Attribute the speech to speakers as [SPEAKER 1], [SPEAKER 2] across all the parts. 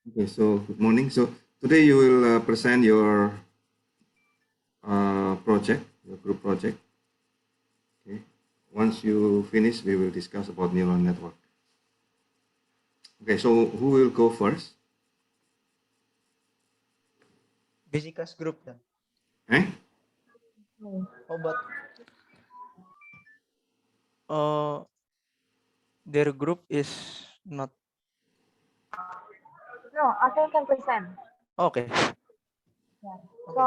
[SPEAKER 1] Okay, so good morning. So today you will present your project, your group project. Okay. Once you finish, we will discuss about neural network. Okay, so who will go first?
[SPEAKER 2] Basicas group then.
[SPEAKER 1] Eh?
[SPEAKER 2] Oh, but their group is not
[SPEAKER 3] No, I think 10%.
[SPEAKER 2] okay.
[SPEAKER 3] Yeah.
[SPEAKER 2] Okay.
[SPEAKER 3] So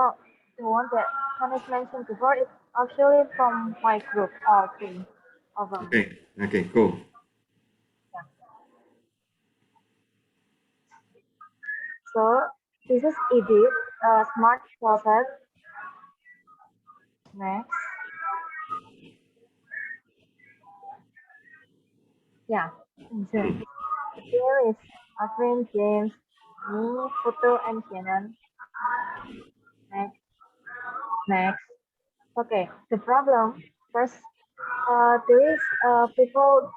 [SPEAKER 3] the one that Hannes mentioned before is actually from my group, all three of them.
[SPEAKER 1] Okay. Okay. Go.
[SPEAKER 3] So this is edit, smart process. Next, yeah. So there is Afrin, James, me, Putu, and Shannon. Next, next. Okay. The problem first, there is people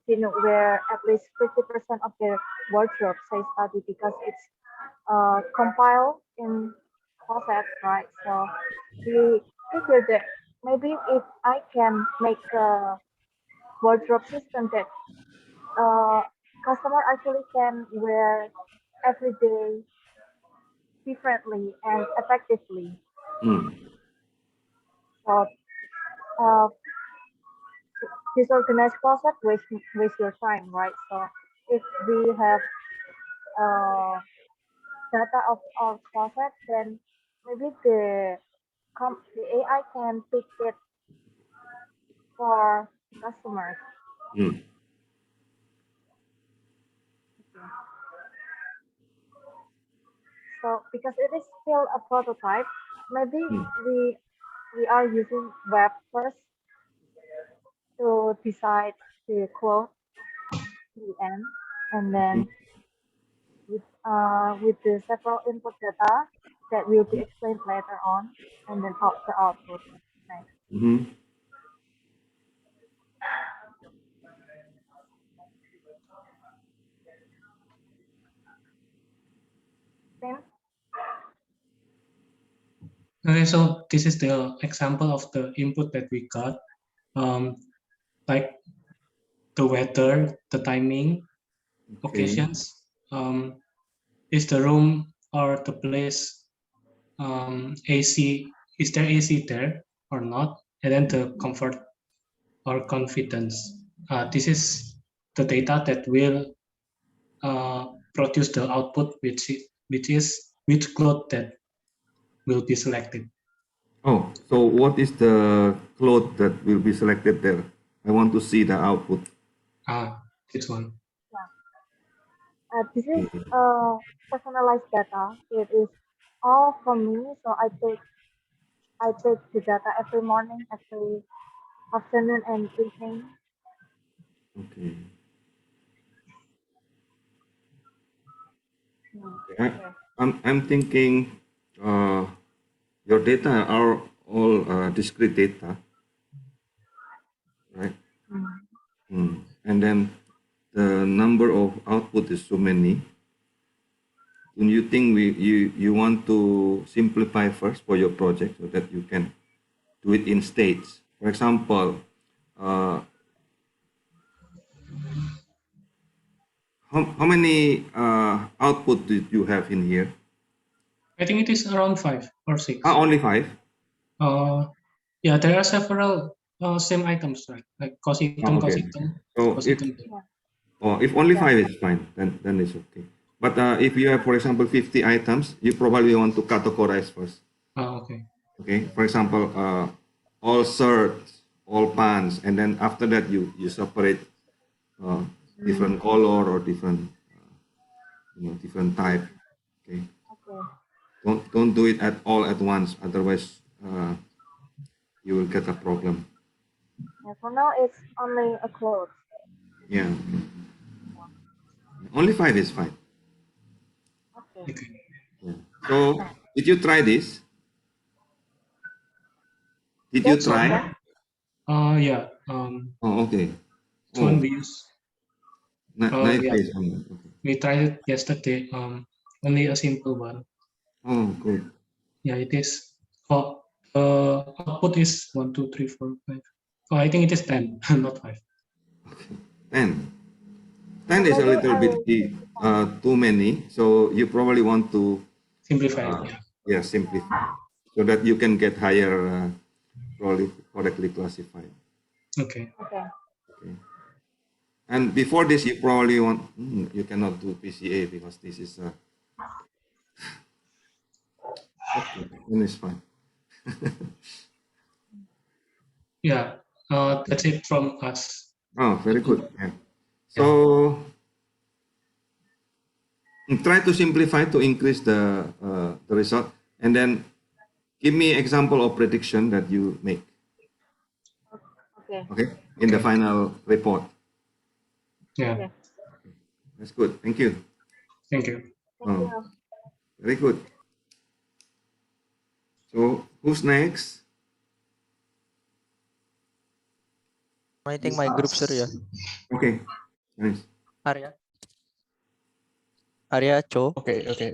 [SPEAKER 3] didn't wear at least 50% of their wardrobe, say study, because it's compiled in closet, right? So we figured that maybe if I can make a wardrobe system that customer actually can wear every day differently and effectively.
[SPEAKER 1] Hmm.
[SPEAKER 3] So uh, disorganized closet waste your time, right? So if we have uh, data of our closet, then maybe the AI can pick it for customers.
[SPEAKER 1] Hmm.
[SPEAKER 3] So because it is still a prototype, maybe
[SPEAKER 1] Hmm.
[SPEAKER 3] we are using web first to decide the code in the end, and
[SPEAKER 1] Hmm.
[SPEAKER 3] then with the several input data that will be explained later on, and then the output next.
[SPEAKER 1] Hmm.
[SPEAKER 3] Then
[SPEAKER 4] Okay, so this is the example of the input that we got, like the weather, the timing,
[SPEAKER 1] Okay.
[SPEAKER 4] occasions, is the room or the place AC, is there AC there or not? And then the comfort or confidence. This is the data that will produce the output, which cloth that will be selected.
[SPEAKER 1] Oh, so what is the cloth that will be selected there? I want to see the output.
[SPEAKER 4] This one.
[SPEAKER 3] this is
[SPEAKER 1] Okay.
[SPEAKER 3] personalized data. It is all from me, so I take the data every morning, every afternoon, and evening.
[SPEAKER 1] Okay.
[SPEAKER 3] Okay.
[SPEAKER 1] I'm thinking your data are all discrete data, right?
[SPEAKER 3] Mm.
[SPEAKER 1] Hmm. And then the number of output is so many. Do you think you want to simplify first for your project so that you can do it in states? For example, uh, how many output did you have in here?
[SPEAKER 4] I think it is around 5 or 6.
[SPEAKER 1] Only five.
[SPEAKER 4] Yeah, there are several same items, right? Like cositum,
[SPEAKER 1] Okay.
[SPEAKER 4] cositum,
[SPEAKER 1] So
[SPEAKER 4] cositum.
[SPEAKER 1] if only
[SPEAKER 3] Yeah.
[SPEAKER 1] five is fine, then it's okay. But if you have, for example, 50 items, you probably want to categorize first.
[SPEAKER 4] Okay.
[SPEAKER 1] Okay. For example, all shirts, all pants, and then after that you separate uh, different color or different different type. Okay.
[SPEAKER 3] Okay.
[SPEAKER 1] Don't do it at all at once, otherwise you will get a problem.
[SPEAKER 3] Yeah, for now, it's only a clothes.
[SPEAKER 1] Yeah. Only five is fine.
[SPEAKER 3] Okay.
[SPEAKER 4] Okay.
[SPEAKER 1] Yeah. So did you try this? Did you
[SPEAKER 3] Yes,
[SPEAKER 4] So,
[SPEAKER 1] try?
[SPEAKER 4] yeah.
[SPEAKER 1] Oh, okay.
[SPEAKER 4] This one
[SPEAKER 1] Oh,
[SPEAKER 4] we use.
[SPEAKER 1] Night
[SPEAKER 4] Yeah,
[SPEAKER 1] based only. Okay.
[SPEAKER 4] we tried it yesterday. Only a simple one.
[SPEAKER 1] Oh, good.
[SPEAKER 4] Yeah, it is. Oh, output is 1, 2, 3, 4, 5. Oh, I think it is 10, not 5.
[SPEAKER 1] 10. 10 is a
[SPEAKER 3] Maybe
[SPEAKER 1] little
[SPEAKER 3] I
[SPEAKER 1] bit
[SPEAKER 3] will simplify.
[SPEAKER 1] too many. So you probably want to
[SPEAKER 4] Simplify it.
[SPEAKER 1] uh,
[SPEAKER 4] Yeah.
[SPEAKER 1] yeah, simplify so that you can get higher probably correctly classified.
[SPEAKER 4] Okay.
[SPEAKER 3] Okay.
[SPEAKER 1] Okay. And before this, you probably want you cannot do PCA because this is okay. Then it's fine.
[SPEAKER 4] Yeah. That's it from us.
[SPEAKER 1] Oh, very good. Yeah.
[SPEAKER 4] Yeah.
[SPEAKER 1] So try to simplify to increase the result, and then give me example of prediction that you make.
[SPEAKER 3] Okay.
[SPEAKER 1] Okay, in the
[SPEAKER 4] Okay.
[SPEAKER 1] final report.
[SPEAKER 4] Yeah.
[SPEAKER 3] Okay.
[SPEAKER 1] That's good. Thank you.
[SPEAKER 4] Thank you.
[SPEAKER 3] Thank you.
[SPEAKER 1] Very good. So who's next?
[SPEAKER 2] I think my group, sir, yeah.
[SPEAKER 1] Okay, nice.
[SPEAKER 2] Arya. Arya, Cho.
[SPEAKER 5] Okay, okay.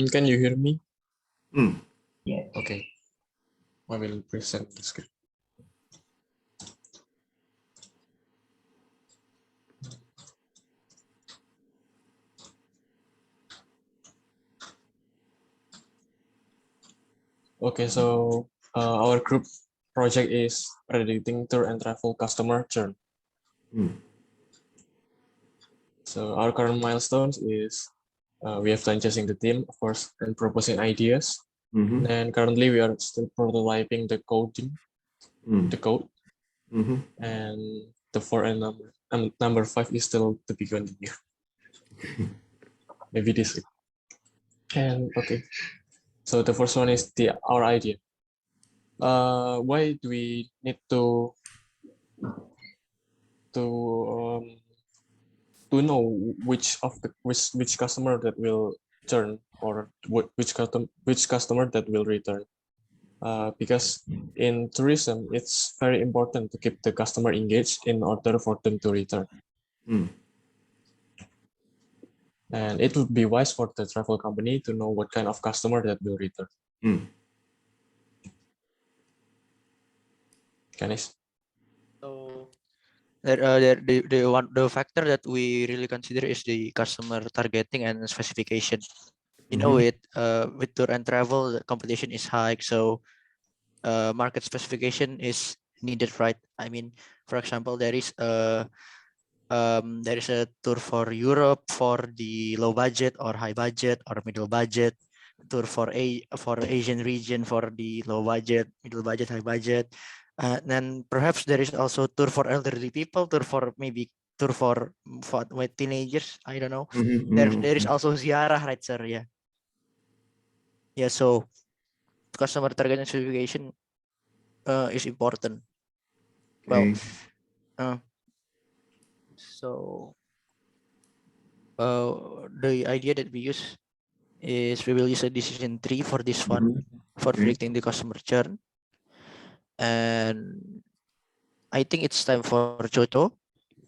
[SPEAKER 5] Can you hear me?
[SPEAKER 1] Hmm.
[SPEAKER 5] Okay. I will present the script. Okay, so our group project is predicting tour and travel customer churn.
[SPEAKER 1] Hmm.
[SPEAKER 5] So our current milestones is we have done chasing the team, of course, and proposing ideas.
[SPEAKER 1] Mm-hmm.
[SPEAKER 5] And currently we are still prototyping the coding,
[SPEAKER 1] Mm.
[SPEAKER 5] the code,
[SPEAKER 1] Mm-hmm.
[SPEAKER 5] and the 4 and number 5 is still to be continued. Maybe this week. And okay, so the first one is our idea. Why do we need to know which customer that will churn or which customer that will return? Because in tourism, it's very important to keep the customer engaged in order for them to return.
[SPEAKER 1] Mm.
[SPEAKER 5] And it would be wise for the travel company to know what kind of customer that will return.
[SPEAKER 1] Mm.
[SPEAKER 5] Ganesh?
[SPEAKER 2] So the factor that we really consider is the customer targeting and specification. You know, with tour and travel, the competition is high, so market specification is needed, right? I mean, for example, there is a tour for Europe for the low budget or high budget or middle budget, tour for Asian region for the low budget, middle budget, high budget. Then perhaps there is also tour for elderly people, tour for with teenagers. I don't know.
[SPEAKER 1] Mm-hmm.
[SPEAKER 2] There is
[SPEAKER 1] Mm-hmm.
[SPEAKER 2] also ziarah, right, sir? Yeah. Yeah. So customer target specification is important. Well,
[SPEAKER 1] Okay.
[SPEAKER 2] uh, so the idea that we use is we will use a decision tree for this one for
[SPEAKER 1] Okay.
[SPEAKER 2] predicting the customer churn. And I think it's time for Choto,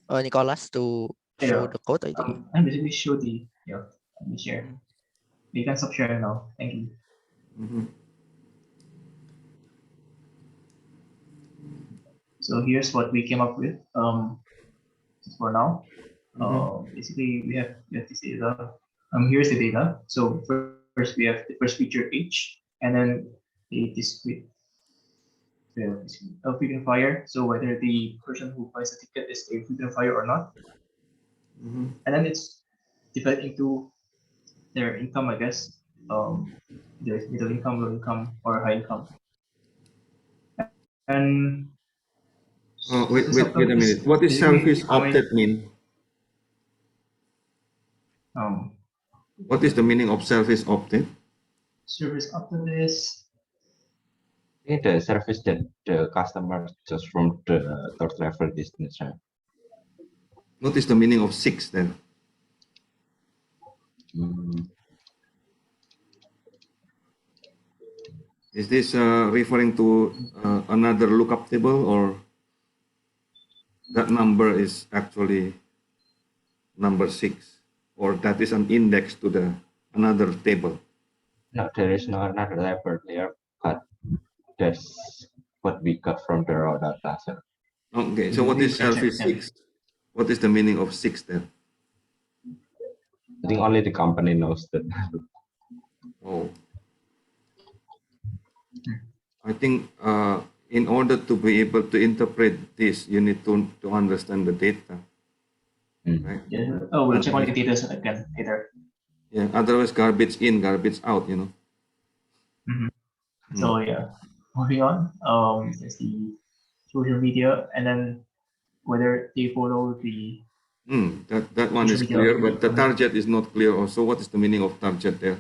[SPEAKER 2] Nicholas to show
[SPEAKER 6] Yeah,
[SPEAKER 2] the code, I think.
[SPEAKER 6] I'm basically show the let me share.
[SPEAKER 2] Mm.
[SPEAKER 6] You can stop sharing now. Thank you.
[SPEAKER 1] Mm-hmm.
[SPEAKER 6] So here's what we came up with. For now,
[SPEAKER 1] Mm-hmm.
[SPEAKER 6] basically we have this data. Here's the data. So first we have the first feature age, and then the discrete frequent flyer. So whether the person who buys the ticket is a frequent flyer or not,
[SPEAKER 1] Mm-hmm.
[SPEAKER 6] and then it's divided into their income, I guess. There's middle income, low income, or high income. And
[SPEAKER 1] Oh,
[SPEAKER 6] the
[SPEAKER 1] wait a
[SPEAKER 6] subtopic
[SPEAKER 1] minute.
[SPEAKER 6] is
[SPEAKER 1] What is
[SPEAKER 6] basically
[SPEAKER 1] service
[SPEAKER 6] how many
[SPEAKER 1] opted mean?
[SPEAKER 6] um,
[SPEAKER 1] What is the meaning of service opted?
[SPEAKER 6] service after this.
[SPEAKER 7] The service that the customer just from the tour travel business, right?
[SPEAKER 1] What is the meaning of six then?
[SPEAKER 7] Mm,
[SPEAKER 1] Is this referring to another lookup table or that number is actually number 6, or that is an index to the another table?
[SPEAKER 7] No, there is no another level there, but that's what we got from the raw data. So
[SPEAKER 1] Okay, so what
[SPEAKER 6] We
[SPEAKER 1] is
[SPEAKER 6] can check
[SPEAKER 1] selfish
[SPEAKER 6] them.
[SPEAKER 1] 6? What is the meaning of 6 then?
[SPEAKER 7] I think only the company knows that.
[SPEAKER 1] Oh, I think in order to be able to interpret this, you need to understand the data,
[SPEAKER 7] Mm.
[SPEAKER 1] right?
[SPEAKER 6] Yeah. Oh, we'll check on the data set again later.
[SPEAKER 1] Yeah, otherwise garbage in, garbage out, you know.
[SPEAKER 6] So yeah, moving on. There's the social media, and then whether they follow the
[SPEAKER 1] That one is
[SPEAKER 6] social media.
[SPEAKER 1] clear, but the target is not clear also. What is the meaning of target there?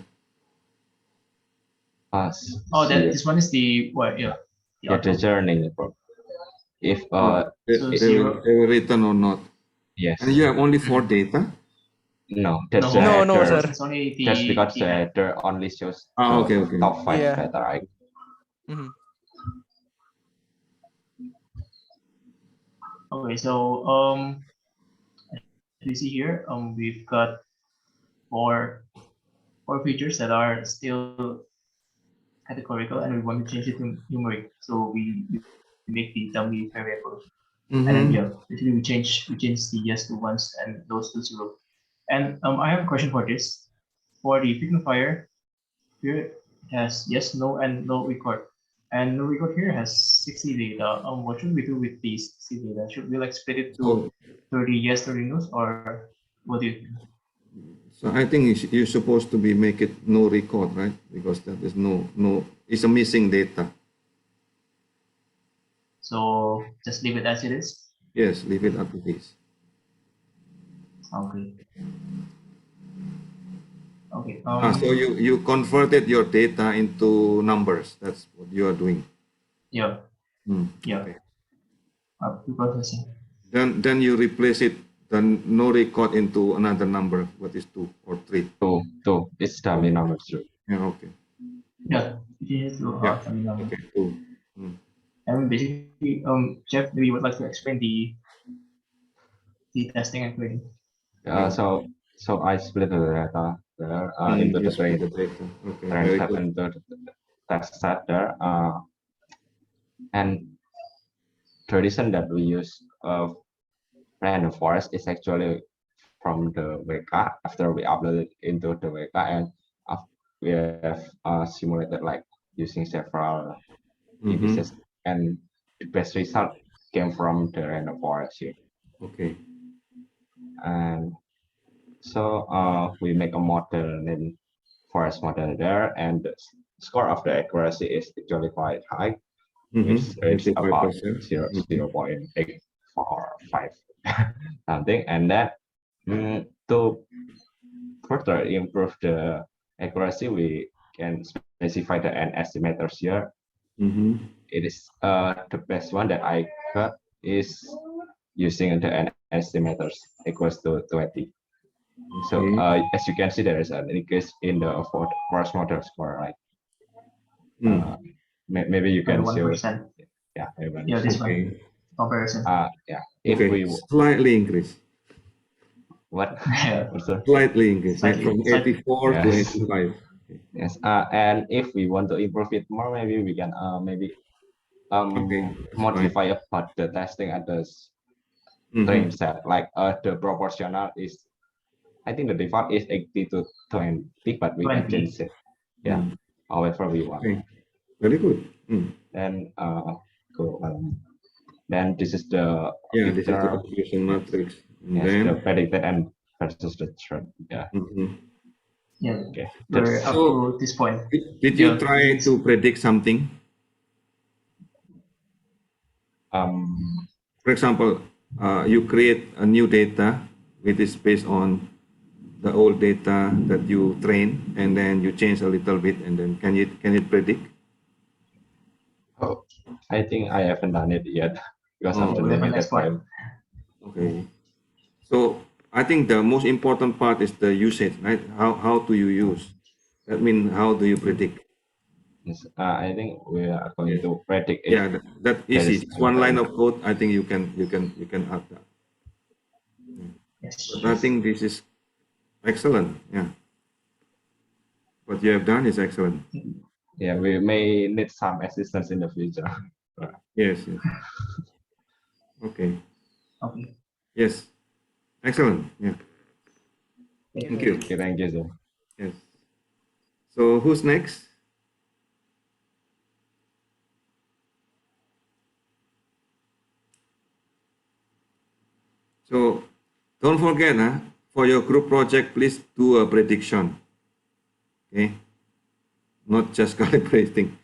[SPEAKER 6] Oh, that
[SPEAKER 7] Yeah,
[SPEAKER 6] this one is the what? Yeah, the
[SPEAKER 7] yeah, the
[SPEAKER 6] output.
[SPEAKER 7] journey. If
[SPEAKER 6] So
[SPEAKER 1] They will return or not.
[SPEAKER 7] yes,
[SPEAKER 1] And you have only 4 data?
[SPEAKER 7] no, that's
[SPEAKER 6] No,
[SPEAKER 7] the
[SPEAKER 2] No, no,
[SPEAKER 7] header.
[SPEAKER 2] sir.
[SPEAKER 6] it's only
[SPEAKER 7] That's because
[SPEAKER 6] the
[SPEAKER 7] the header only shows
[SPEAKER 1] Ah,
[SPEAKER 7] the
[SPEAKER 1] okay, okay.
[SPEAKER 7] top 5
[SPEAKER 2] Yeah.
[SPEAKER 7] data, right?
[SPEAKER 2] Mhm.
[SPEAKER 6] okay. So as you see here, we've got four features that are still categorical, and we want to change it to numeric. So we make the dummy variable. And then
[SPEAKER 1] Mm-hmm.
[SPEAKER 6] yeah, basically we change the yes to ones and those to zero. And I have a question for this. For the signifier, here it has yes, no, and no record. And no record here has 60 data. What should we do with these 60 data? Should we like split it
[SPEAKER 1] So,
[SPEAKER 6] to 30 yes, 30 no's, or what do you think?
[SPEAKER 1] so I think you're supposed to be make it no record, right? Because that is it's a missing data.
[SPEAKER 6] So just leave it as it is.
[SPEAKER 1] Yes, leave it as it is.
[SPEAKER 6] Okay. Okay.
[SPEAKER 1] So you converted your data into numbers. That's what you are doing.
[SPEAKER 6] Yeah. Yeah.
[SPEAKER 1] Okay.
[SPEAKER 6] Processing.
[SPEAKER 1] Then you replace it, then no record into another number. What is 2 or 3?
[SPEAKER 7] Two. It's dummy number 2.
[SPEAKER 1] Yeah, okay.
[SPEAKER 6] Yeah. It is to
[SPEAKER 1] Yeah.
[SPEAKER 6] terminal.
[SPEAKER 1] Okay, 2.
[SPEAKER 6] And basically, Jeff, maybe you would like to explain the testing and grading.
[SPEAKER 7] So I split the data there into the
[SPEAKER 1] Yes,
[SPEAKER 7] train
[SPEAKER 1] the data. Okay,
[SPEAKER 7] train
[SPEAKER 1] very
[SPEAKER 7] set
[SPEAKER 1] good.
[SPEAKER 7] and the test set there. And the reason that we use random forest is actually from the WK after we upload it into the WK, and we have simulated like using several indices, and the best result came from the random forest here.
[SPEAKER 1] Okay.
[SPEAKER 7] And so we make a model named forest model there, and the score of the accuracy is actually quite high. It's about
[SPEAKER 1] 85%.
[SPEAKER 7] 0.845 something, and then to further improve the accuracy, we can specify the n estimators here. It is the best one that I got is using the n estimators equals to 20. So as you can see, there is an increase in the forest model score, right? Maybe you can show.
[SPEAKER 6] 1%.
[SPEAKER 7] Yeah,
[SPEAKER 6] Yeah, this one comparison.
[SPEAKER 7] Yeah.
[SPEAKER 1] Okay,
[SPEAKER 7] If we
[SPEAKER 1] slightly increase.
[SPEAKER 7] what?
[SPEAKER 6] Yeah.
[SPEAKER 1] Slightly increase, right? From
[SPEAKER 6] Slightly.
[SPEAKER 1] 84 to
[SPEAKER 7] Yes.
[SPEAKER 1] 85.
[SPEAKER 7] Yes. And if we want to improve it more, maybe we can maybe
[SPEAKER 1] Okay, that's
[SPEAKER 7] modify about the testing at the train set. Like the proportional is, I think the default is 80 to 20, but we can
[SPEAKER 6] 20.
[SPEAKER 7] change it. Yeah. However we want.
[SPEAKER 1] Okay, very good.
[SPEAKER 7] Then go then this is the
[SPEAKER 1] Yeah, this is the
[SPEAKER 7] filter.
[SPEAKER 1] contribution matrix. And
[SPEAKER 7] Yes,
[SPEAKER 1] then
[SPEAKER 7] the predicted and versus the trend. Yeah.
[SPEAKER 6] Yeah.
[SPEAKER 7] Okay.
[SPEAKER 6] We're up
[SPEAKER 1] So,
[SPEAKER 6] to this point.
[SPEAKER 1] did you
[SPEAKER 6] Yeah,
[SPEAKER 1] try to predict something? For example, you create a new data which is based on the old data that you train, and then you change a little bit, and then can it predict?
[SPEAKER 7] Oh, I think I haven't done it yet because of the
[SPEAKER 6] we have an
[SPEAKER 7] limited
[SPEAKER 6] expert.
[SPEAKER 7] time.
[SPEAKER 1] Okay. So I think the most important part is the usage, right? How do you use? That means how do you predict?
[SPEAKER 7] Yes, I think we are going
[SPEAKER 1] Yes.
[SPEAKER 7] to predict it.
[SPEAKER 1] Yeah, that
[SPEAKER 7] There
[SPEAKER 1] easy.
[SPEAKER 7] is
[SPEAKER 1] Just one line of code. I think you can add that.
[SPEAKER 6] Yeah. Yes.
[SPEAKER 1] But I think this is excellent. Yeah. What you have done is excellent.
[SPEAKER 7] Yeah, we may need some assistance in the future.
[SPEAKER 1] Yes, yes. Okay.
[SPEAKER 6] Okay.
[SPEAKER 1] Yes. Excellent. Yeah. Thank you.
[SPEAKER 7] Okay, thank you, sir.
[SPEAKER 1] Yes. So who's next? So don't forget, for your group project, please do a prediction. Okay. Not just calibrating.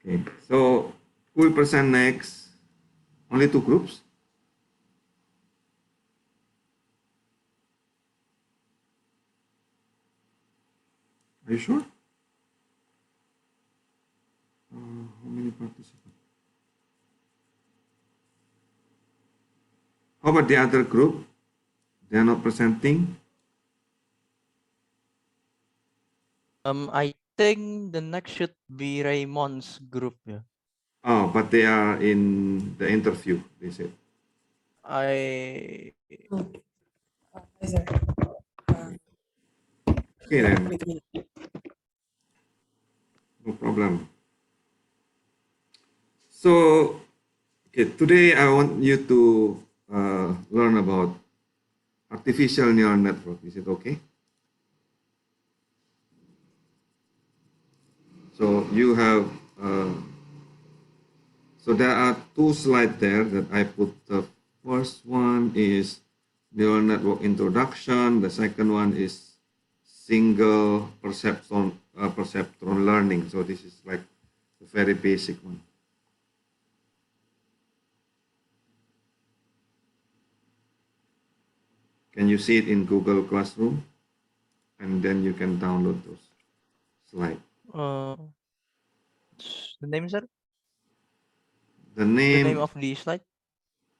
[SPEAKER 1] Okay. So who will present next? Only two groups? Are you sure? How many participants? How about the other group? They are not presenting.
[SPEAKER 2] I think the next should be Raymond's group. Yeah.
[SPEAKER 1] Oh, but they are in the interview, they said.
[SPEAKER 2] I
[SPEAKER 8] Hi, sir.
[SPEAKER 1] Okay then,
[SPEAKER 8] Wait a minute.
[SPEAKER 1] no problem. So, okay, today I want you to learn about artificial neural network. Is it okay? So you have, so there are two slides there that I put. The first one is neural network introduction. The second one is single perceptron learning. So this is like a very basic one. Can you see it in Google Classroom? And then you can download those slides.
[SPEAKER 2] the name, sir?
[SPEAKER 1] The
[SPEAKER 2] The name
[SPEAKER 1] name,
[SPEAKER 2] of the slide?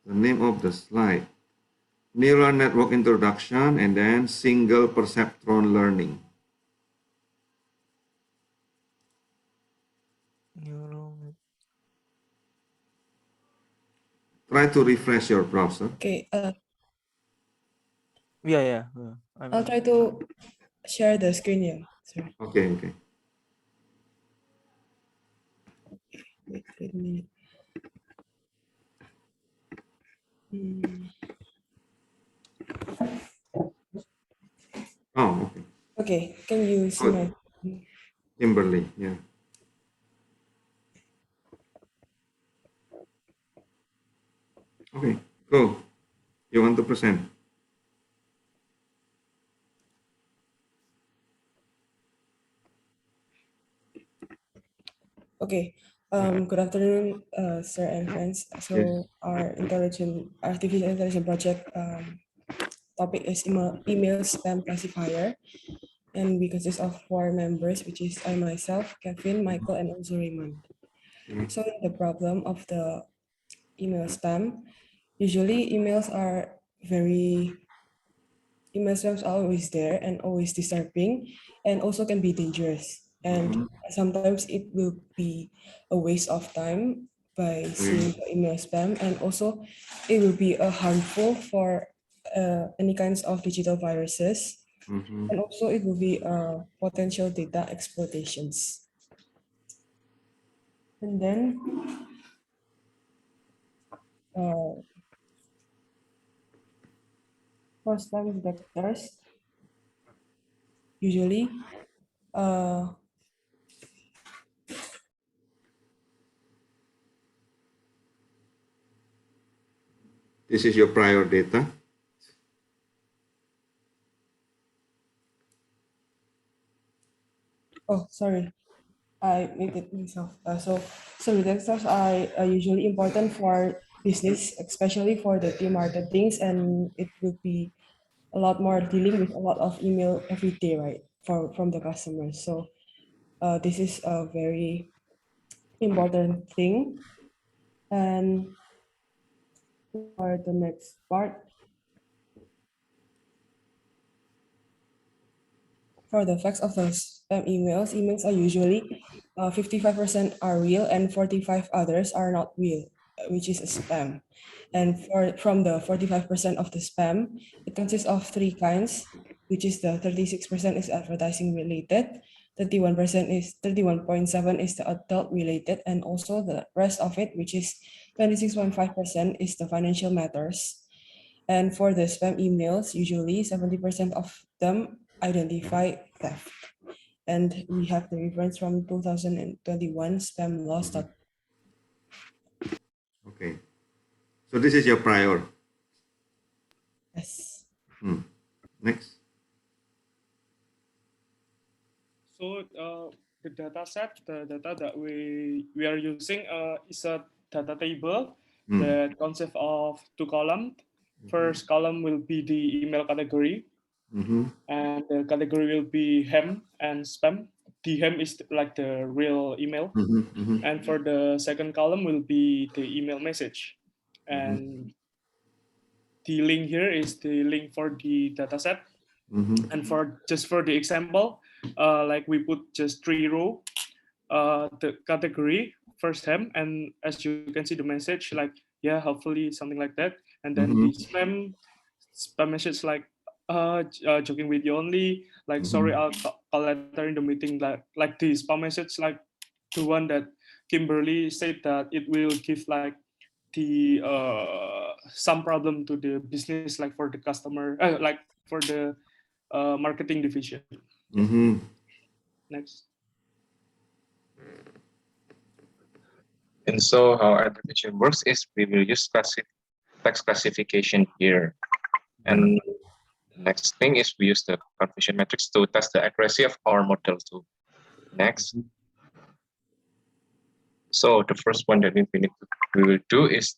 [SPEAKER 1] the name of the slide, neural network introduction, and then single perceptron learning.
[SPEAKER 2] Neural.
[SPEAKER 1] Try to refresh your browser.
[SPEAKER 8] Okay,
[SPEAKER 2] Yeah, yeah.
[SPEAKER 8] I'll try to share the screen here. Sorry.
[SPEAKER 1] Okay, okay.
[SPEAKER 8] Wait a minute. Hmm.
[SPEAKER 1] Oh, okay.
[SPEAKER 8] Okay, can you see
[SPEAKER 1] Oh,
[SPEAKER 8] my?
[SPEAKER 1] Kimberly, yeah. Okay, go. You want to present?
[SPEAKER 8] Okay. Good afternoon, sir and friends. So
[SPEAKER 1] Yes.
[SPEAKER 8] our artificial intelligence project topic is email spam classifier, and we consist of 4 members, which is I myself, Kevin, Michael, and also Raymond.
[SPEAKER 1] Okay.
[SPEAKER 8] So the problem of the email spam, usually email spams are always there and always disturbing, and also can be dangerous. And sometimes it will be a waste of time by seeing the email spam, and also it will be harmful for any kinds of digital viruses, and also it will be potential data exploitations. And then for spam detectors, usually
[SPEAKER 1] This is your prior data.
[SPEAKER 8] oh, sorry, I made it myself. So detectors are usually important for business, especially for the team marketings, and it would be a lot more dealing with a lot of email every day, right, from the customers. So this is a very important thing. And for the next part, for the facts of the spam emails are usually 55% are real and 45 others are not real. which is a spam. And from the 45% of the spam, it consists of three kinds, which is the 36% is advertising related, 31% is 31.7 is the adult related, and also the rest of it, which is 26.5% is the financial matters. And for the spam emails, usually 70% of them identify theft. And we have the reference from 2021 spam laws.
[SPEAKER 1] Okay. So this is your prior.
[SPEAKER 8] Yes.
[SPEAKER 1] Next.
[SPEAKER 9] So the data set, the data that we are using is a data table that consists of two columns. First column will be the email category, and the category will be ham and spam. The ham is like the real email, and for the second column will be the email message, and the link here is the link for the dataset. And for the example, like we put just 3 row, the category first ham, and as you can see the message like yeah, hopefully something like that, and then the spam message like joking with you only, like sorry I'll call later in the meeting, like the spam message, like the one that Kimberly said that it will give like the some problem to the business, like for the customer, like for the marketing division. Next.
[SPEAKER 10] And so how attribution works is we will use text classification here. And next thing is we use the confusion matrix to test the accuracy of our model too. Next. So the first one that we will do is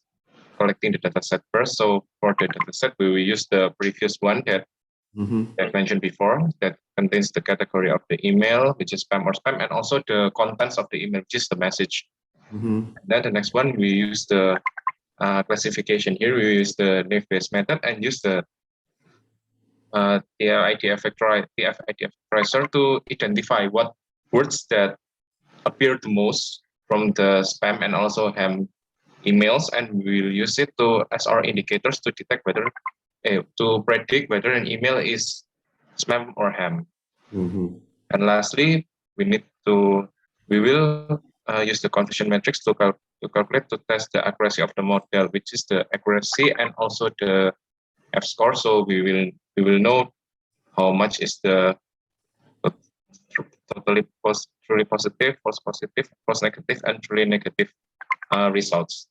[SPEAKER 10] collecting the dataset first. So for the dataset, we will use the previous one that I mentioned before, that contains the category of the email, which is spam or spam, and also the contents of the email, which is the message. Then the next one, we use the classification here. We use the naive-Bayes method and use the TF-IDF factorizer to identify what words that appear the most from the spam and also ham emails, and we will use it as our indicators to detect whether to predict whether an email is spam or ham. And lastly, we will use the confusion matrix to calculate, to test the accuracy of the model, which is the accuracy and also the F score. So we will know how much is the totally truly positive, false positive, false negative, and truly negative results.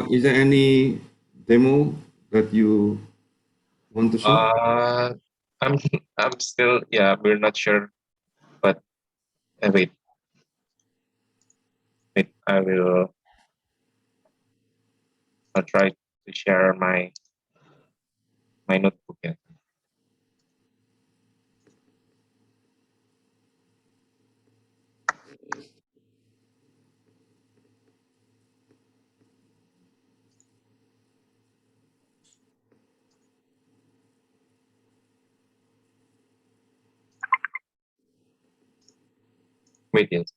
[SPEAKER 1] Is there any demo that you want to show?
[SPEAKER 10] I'm still, we're not sure, but wait, I'll try to share my notebook. Wait, yes.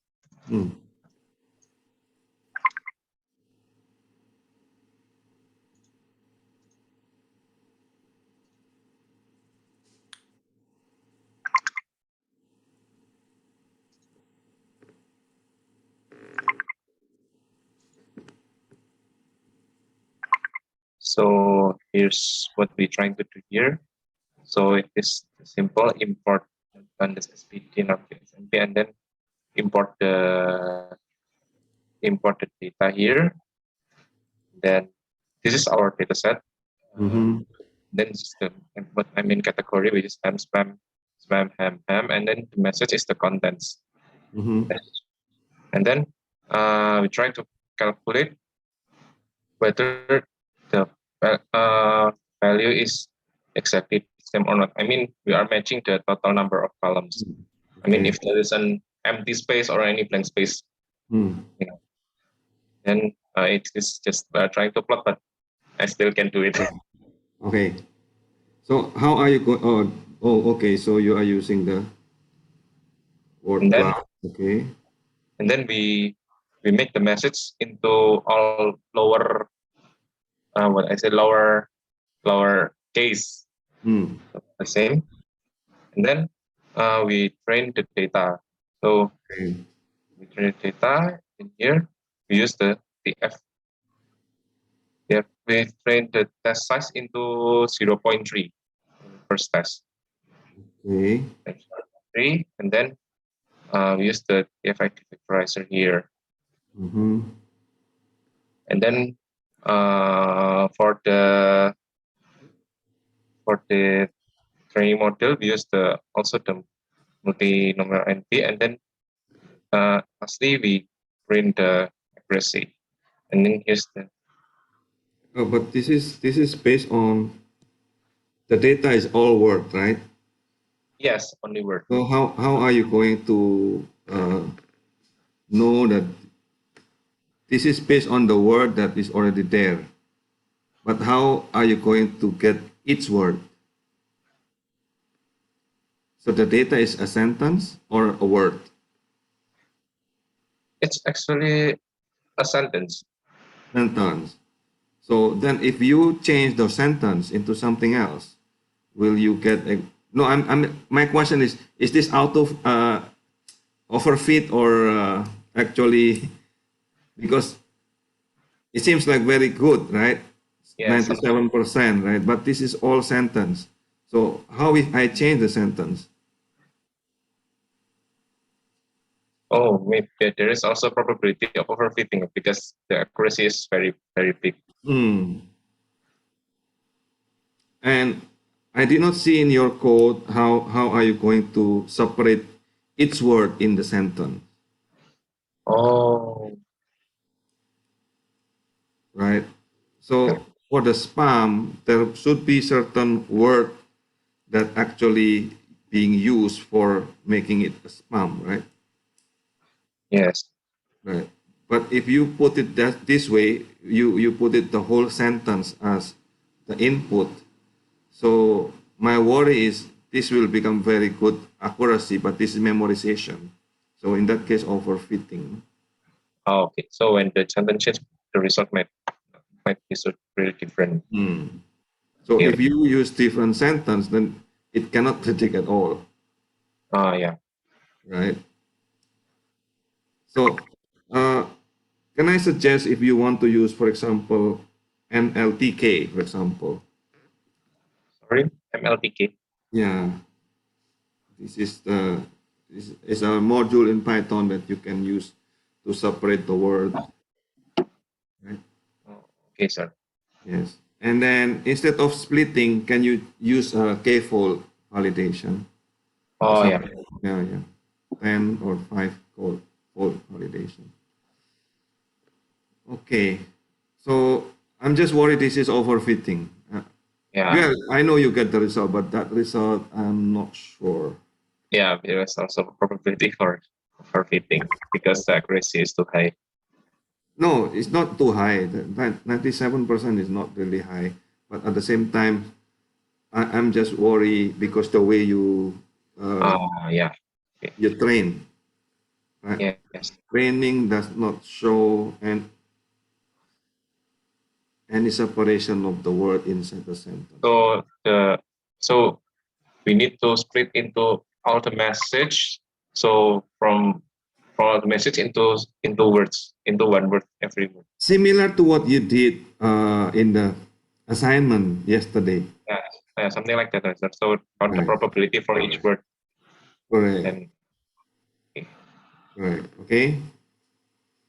[SPEAKER 10] So here's what we're trying to do here. So it is simple: import and this SPT of SMP, and then import the data here. Then this is our data set. Then this is what I mean category, which is spam, ham, and then the message is the contents. And then we try to calculate whether the value is exactly the same or not. I mean, we are matching the total number of columns. I mean, if there is an empty space or any blank space, then it is just trying to plot, but I still can do it.
[SPEAKER 1] Okay. So how are you going? Okay. So you are using the Word
[SPEAKER 10] And then
[SPEAKER 1] cloud. Okay.
[SPEAKER 10] and then we make the message into all lower what I say lower case, the same. And then we train the data. So
[SPEAKER 1] Okay.
[SPEAKER 10] we train the data in here. We use the F. Yeah, we train the test size into 0.3 first test.
[SPEAKER 1] Okay.
[SPEAKER 10] 3, and then we use the effective vectorizer here. And then for the training model, we use the also the multi-nominal NP, and then lastly we print the accuracy. And then here's the
[SPEAKER 1] Oh, but this is based on the data is all word, right?
[SPEAKER 10] yes, only word.
[SPEAKER 1] So how are you going to know that this is based on the word that is already there? But how are you going to get each word? So the data is a sentence or a word?
[SPEAKER 10] It's actually a sentence.
[SPEAKER 1] Sentence. So then if you change the sentence into something else, will you get a no? My question is this out of overfit or actually because it seems like very good, right?
[SPEAKER 10] Yeah,
[SPEAKER 1] 97%, right? But this is all sentence. So how if I change the sentence?
[SPEAKER 10] oh, maybe there is also probability of overfitting because the accuracy is very, very big.
[SPEAKER 1] And I did not see in your code how are you going to separate each word in the sentence,
[SPEAKER 10] Oh,
[SPEAKER 1] right? So for the spam, there should be certain word that actually being used for making it a spam, right?
[SPEAKER 10] yes.
[SPEAKER 1] Right. But if you put it this way, you put it the whole sentence as the input. So my worry is this will become very good accuracy, but this is memorization. So in that case, overfitting.
[SPEAKER 10] Oh, okay. So when the sentence change, the result might be so really different.
[SPEAKER 1] So
[SPEAKER 10] Here.
[SPEAKER 1] if you use different sentence, then it cannot predict at all.
[SPEAKER 10] Yeah.
[SPEAKER 1] Right. So can I suggest if you want to use, for example, NLTK, for example?
[SPEAKER 10] Sorry, MLTK.
[SPEAKER 1] Yeah. This is a module in Python that you can use to separate the word. Right?
[SPEAKER 10] Okay, sir.
[SPEAKER 1] Yes. And then instead of splitting, can you use a k-fold validation?
[SPEAKER 10] Oh, yeah.
[SPEAKER 1] Yeah, yeah. 10 or 5-fold validation. Okay. So I'm just worried this is overfitting.
[SPEAKER 10] Yeah.
[SPEAKER 1] Yeah, I know you get the result, but that result, I'm not sure.
[SPEAKER 10] Yeah, there is also probability for fitting because the accuracy is too high.
[SPEAKER 1] No, it's not too high. 97% is not really high. But at the same time, I'm just worried because the way you
[SPEAKER 10] Yeah. Okay.
[SPEAKER 1] you train, right?
[SPEAKER 10] Yes.
[SPEAKER 1] Training does not show any separation of the word inside the sentence.
[SPEAKER 10] So we need to split into all the message. So from all the message into words, into one word every word.
[SPEAKER 1] Similar to what you did in the assignment yesterday.
[SPEAKER 10] Yeah, something like that. So on the
[SPEAKER 1] Right.
[SPEAKER 10] probability for each word.
[SPEAKER 1] Correct.
[SPEAKER 10] Then
[SPEAKER 1] Correct. Okay.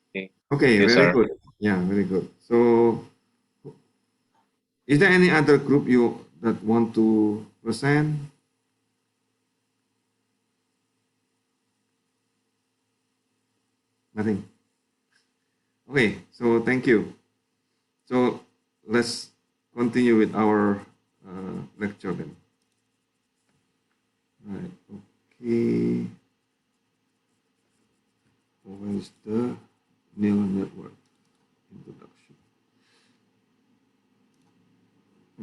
[SPEAKER 10] okay.
[SPEAKER 1] Okay.
[SPEAKER 10] Yes,
[SPEAKER 1] Very
[SPEAKER 10] sir.
[SPEAKER 1] good. Yeah. Very good. So, is there any other group you that want to present? Nothing. Okay. So thank you. So let's continue with our lecture then. Right. Okay. Where is the neural network introduction?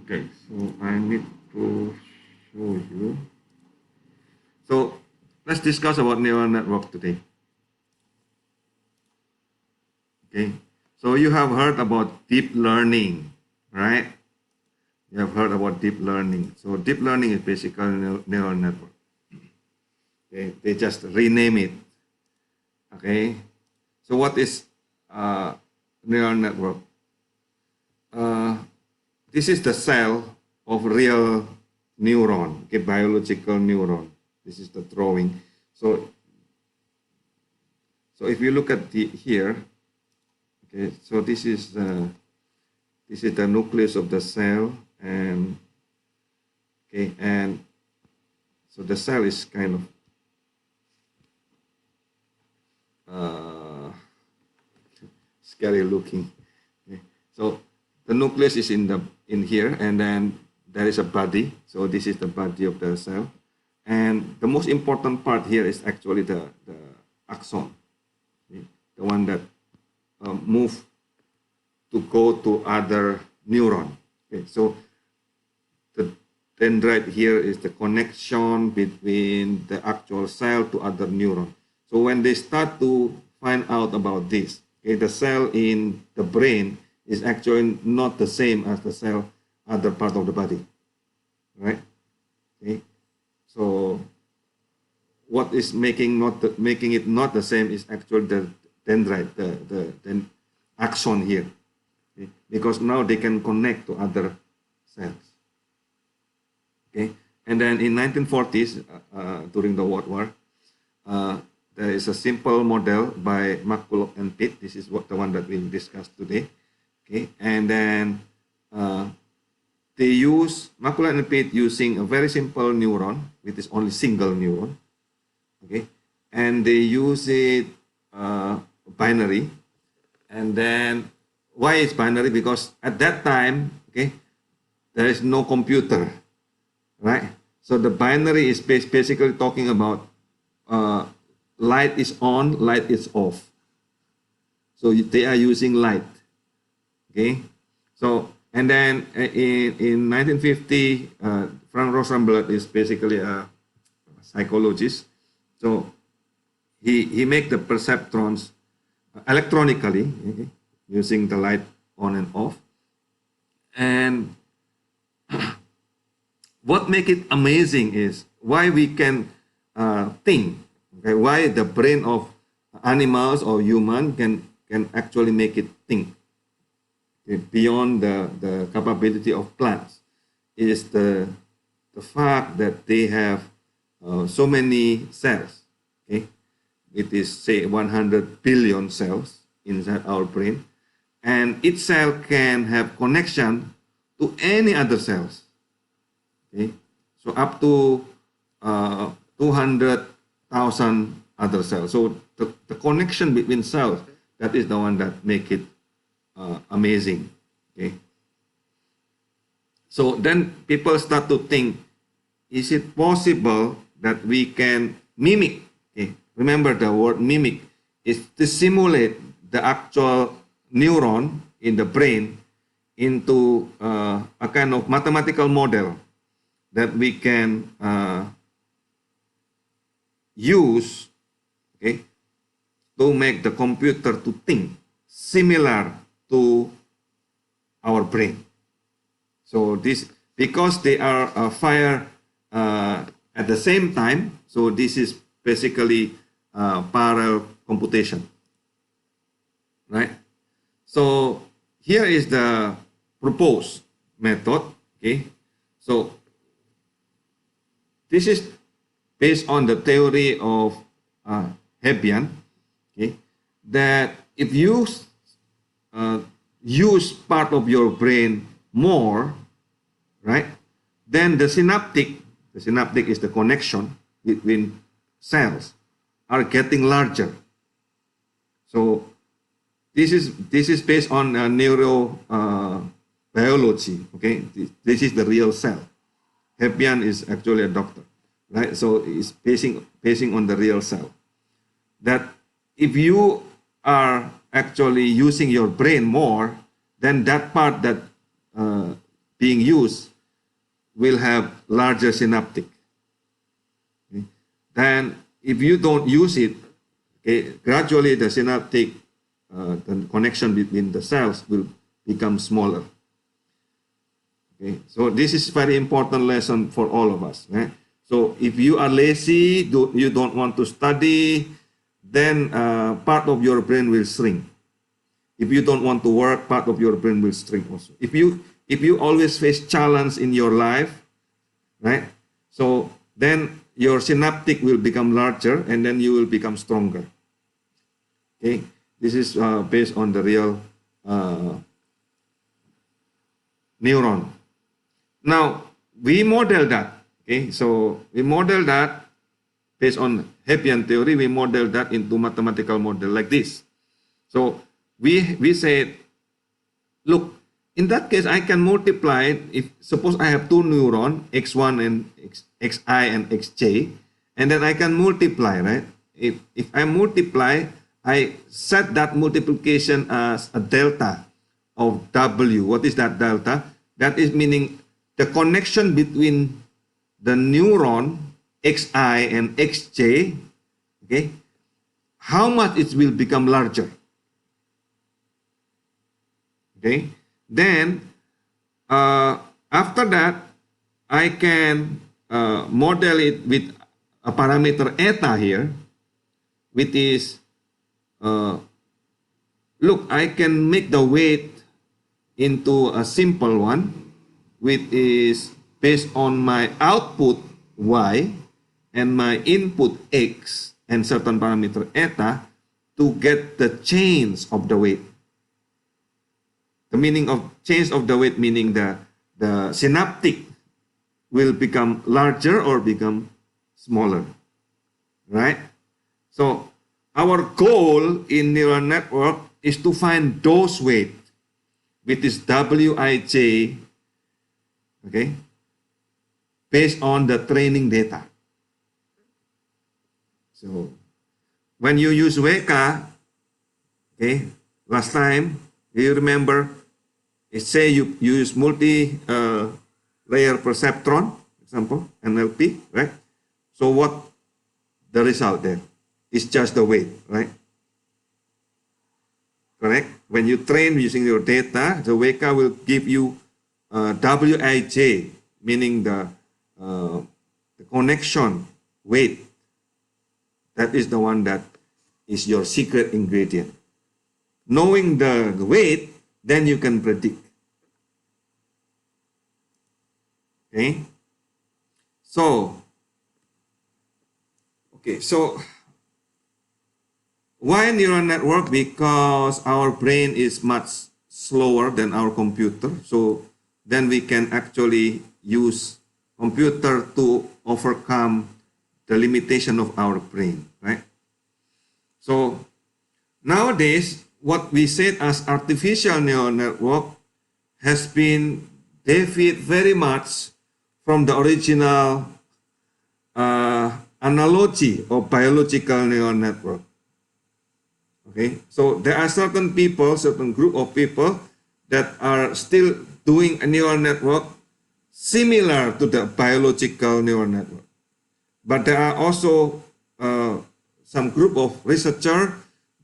[SPEAKER 1] Okay. So I need to show you. So let's discuss about neural network today. Okay, so you have heard about deep learning, right? You have heard about deep learning. So deep learning is basically neural network. Okay, they just rename it. Okay, so what is neural network? This is the cell of real neuron, okay, biological neuron. This is the drawing. So if you look at the here, okay, so this is the nucleus of the cell, and okay, and so the cell is kind of scary looking. Okay. So the nucleus is in here, and then there is a body. So this is the body of the cell, and the most important part here is actually the axon, okay, the one that move to go to other neuron. Okay, so the dendrite here is the connection between the actual cell to other neuron. So when they start to find out about this, okay, the cell in the brain is actually not the same as the cell other part of the body, right? Okay, so what is making it not the same is actually the dendrite, the axon here, okay? Because now they can connect to other cells. Okay, and then in 1940s, during the World War, there is a simple model by McCulloch and Pitt. This is the one that we'll discuss today. Okay, and then they use McCulloch and Pitt using a very simple neuron, which is only single neuron. Okay, and they use it binary. And then why is binary? Because at that time, okay, there is no computer, right? So the binary is basically talking about light is on, light is off. So they are using light. Okay, so and then in 1950, Frank Rosenblatt is basically a psychologist. So he make the perceptrons electronically, okay, using the light on and off. And what make it amazing is why we can think, okay, why the brain of animals or human can actually make it think, okay, beyond the capability of plants, is the fact that they have so many cells. Okay, it is say 100 billion cells inside our brain, and each cell can have connection to any other cells. Okay, so up to 200,000 other cells. So the connection between cells, that is the one that make it amazing. Okay, so then people start to think, is it possible that we can mimic? Okay, remember the word mimic is to simulate the actual neuron in the brain into a kind of mathematical model that we can use, okay, to make the computer to think similar to our brain. So this, because they are fired at the same time, so this is basically parallel computation, right? So here is the proposed method. Okay, so this is based on the theory of Hebbian, okay, that if you use part of your brain more, right, then the synaptic is the connection between cells, are getting larger. So this is based on neurobiology. Okay, this is the real cell. Hebbian is actually a doctor, right? So it's basing on the real cell. That if you are actually using your brain more, then that part that being used will have larger synaptic. Okay? Then if you don't use it, okay, gradually the synaptic the connection between the cells will become smaller. Okay, so this is very important lesson for all of us. Right? So if you are lazy, you don't want to study, then part of your brain will shrink. If you don't want to work, part of your brain will shrink also. If you always face challenge in your life, right? So then your synaptic will become larger, and then you will become stronger. Okay, this is based on the real neuron. Now we model that. Okay, so we model that based on Hebbian theory. We model that into mathematical model like this. So we said, look, in that case, I can multiply. If suppose I have two neurons, x1 and xi and xj, and then I can multiply, right? If I multiply, I set that multiplication as a delta of w. What is that delta? That is meaning the connection between the neuron xi and xj. Okay, how much it will become larger. Okay, then after that, I can model it with a parameter eta here, which is, look, I can make the weight into a simple one, which is based on my output y and my input x and certain parameter eta to get the change of the weight. The meaning of change of the weight, meaning the synaptic will become larger or become smaller, right? So our goal in neural network is to find those weight, which is wij, okay, based on the training data. So when you use WK, okay, last time, you remember, say you use multi-layer perceptron, example, NLP, right? So what the result there? It's just the weight, right? Correct? When you train using your data, the WK will give you wij, meaning the connection weight. That is the one that is your secret ingredient. Knowing the weight, then you can predict. Okay. So why neural network? Because our brain is much slower than our computer. So then we can actually use computer to overcome the limitation of our brain, right? So nowadays, what we said as artificial neural network has been deviated very much from the original analogy of biological neural network. Okay, so there are certain people, certain group of people that are still doing a neural network similar to the biological neural network. But there are also some group of researchers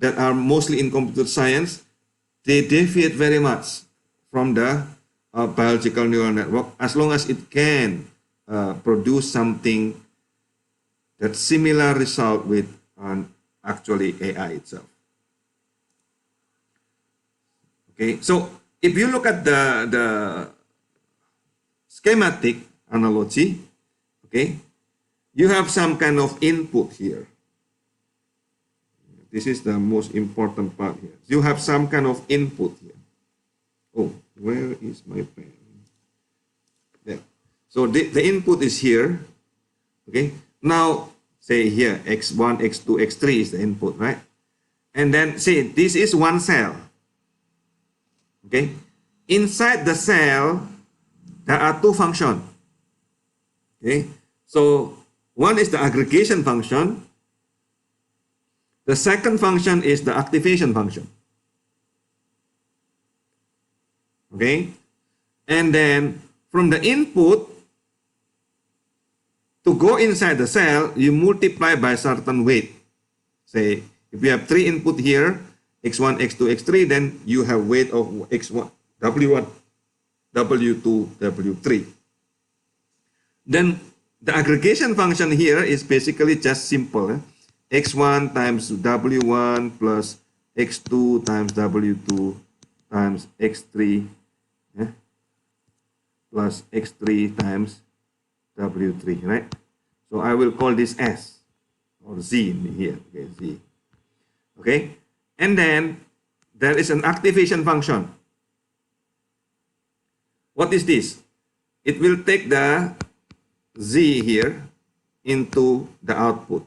[SPEAKER 1] that are mostly in computer science. They deviate very much from the biological neural network as long as it can produce something that similar result with actually AI itself. Okay, so if you look at the schematic analogy, okay, you have some kind of input here. This is the most important part here. You have some kind of input here. Oh, where is my pen? There. So the input is here. Okay. Now, say here, x1, x2, x3 is the input, right? And then say this is one cell. Okay. Inside the cell, there are two functions. Okay. So one is the aggregation function. The second function is the activation function. Okay. And then from the input, to go inside the cell, you multiply by certain weight. Say, if you have 3 input here, x1, x2, x3, then you have weight of x1, w1, w2, w3. Then the aggregation function here is basically just simple. X1 times w1 plus x2 times w2 times x3 plus x3 times w3, right? So I will call this S or Z in here, okay, Z. Okay, and then there is an activation function. What is this? It will take the Z here into the output.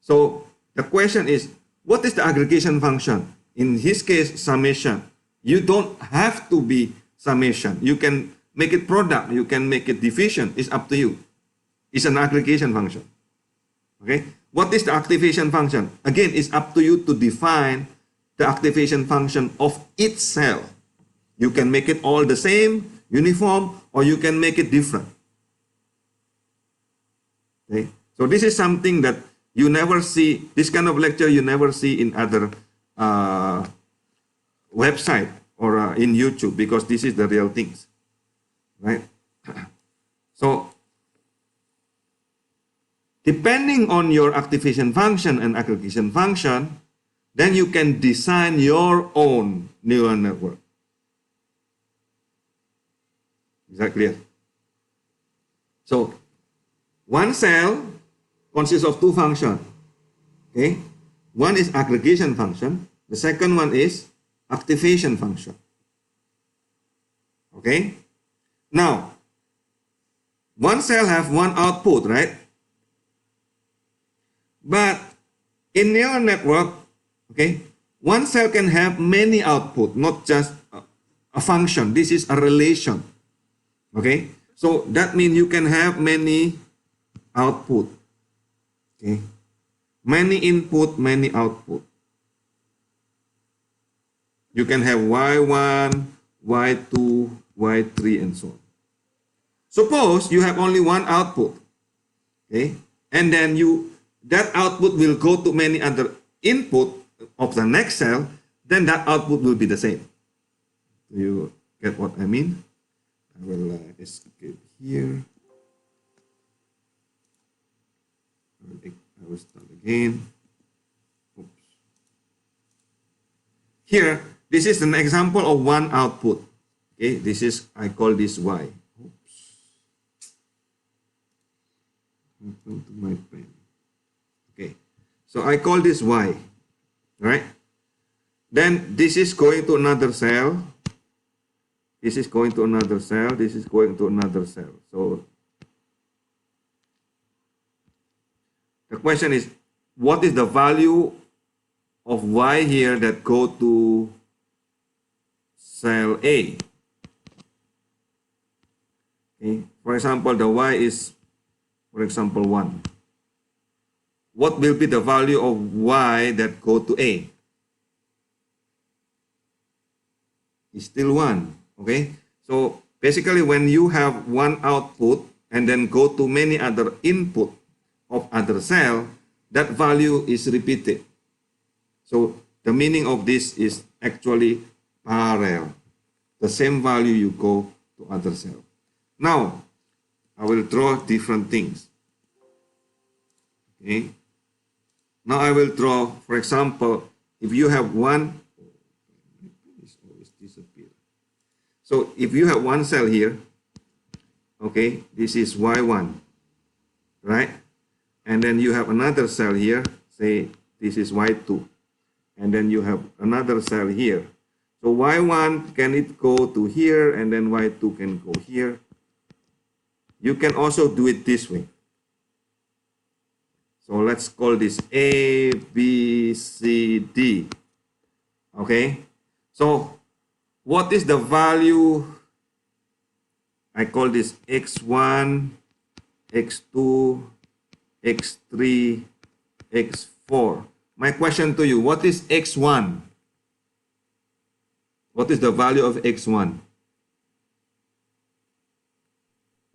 [SPEAKER 1] So the question is, what is the aggregation function? In his case, summation. You don't have to be summation. You can make it product. You can make it division. It's up to you. It's an aggregation function. Okay. What is the activation function? Again, it's up to you to define the activation function of each cell. You can make it all the same, uniform, or you can make it different. Okay. So this is something that you never see, this kind of lecture you never see in other website or in YouTube, because this is the real things, right? So depending on your activation function and aggregation function, then you can design your own neural network. Is that clear? So one cell consists of 2 functions. Okay, one is aggregation function. The second one is activation function. Okay. Now, one cell have one output, right? But in neural network, okay, one cell can have many output, not just a function. This is a relation. Okay, so that means you can have many output. Okay, many input, many output. You can have y1, y2, y3, and so on. Suppose you have only one output, okay, and then that output will go to many other input of the next cell, then that output will be the same. Do you get what I mean? I will escape here. I will start again. Oops. Here, this is an example of one output. Okay, this is, I call this Y. Oops. Happened to my pen. Okay, so I call this Y, right? Then this is going to another cell. This is going to another cell. This is going to another cell. So the question is, what is the value of Y here that go to cell A? Okay. For example, the Y is, for example, 1. What will be the value of Y that go to A? It's still 1. Okay. So basically, when you have one output and then go to many other input of other cell, that value is repeated. So the meaning of this is actually parallel. The same value you go to other cell. Now, I will draw different things. Okay. Now I will draw, for example, if you have one, it's always disappear. So if you have one cell here, okay, this is Y1, right? And then you have another cell here, say this is Y2. And then you have another cell here. So Y1, can it go to here, and then Y2 can go here. You can also do it this way. So let's call this A, B, C, D. Okay. So what is the value? I call this X1, X2, X3, X4. My question to you, what is X1? What is the value of X1?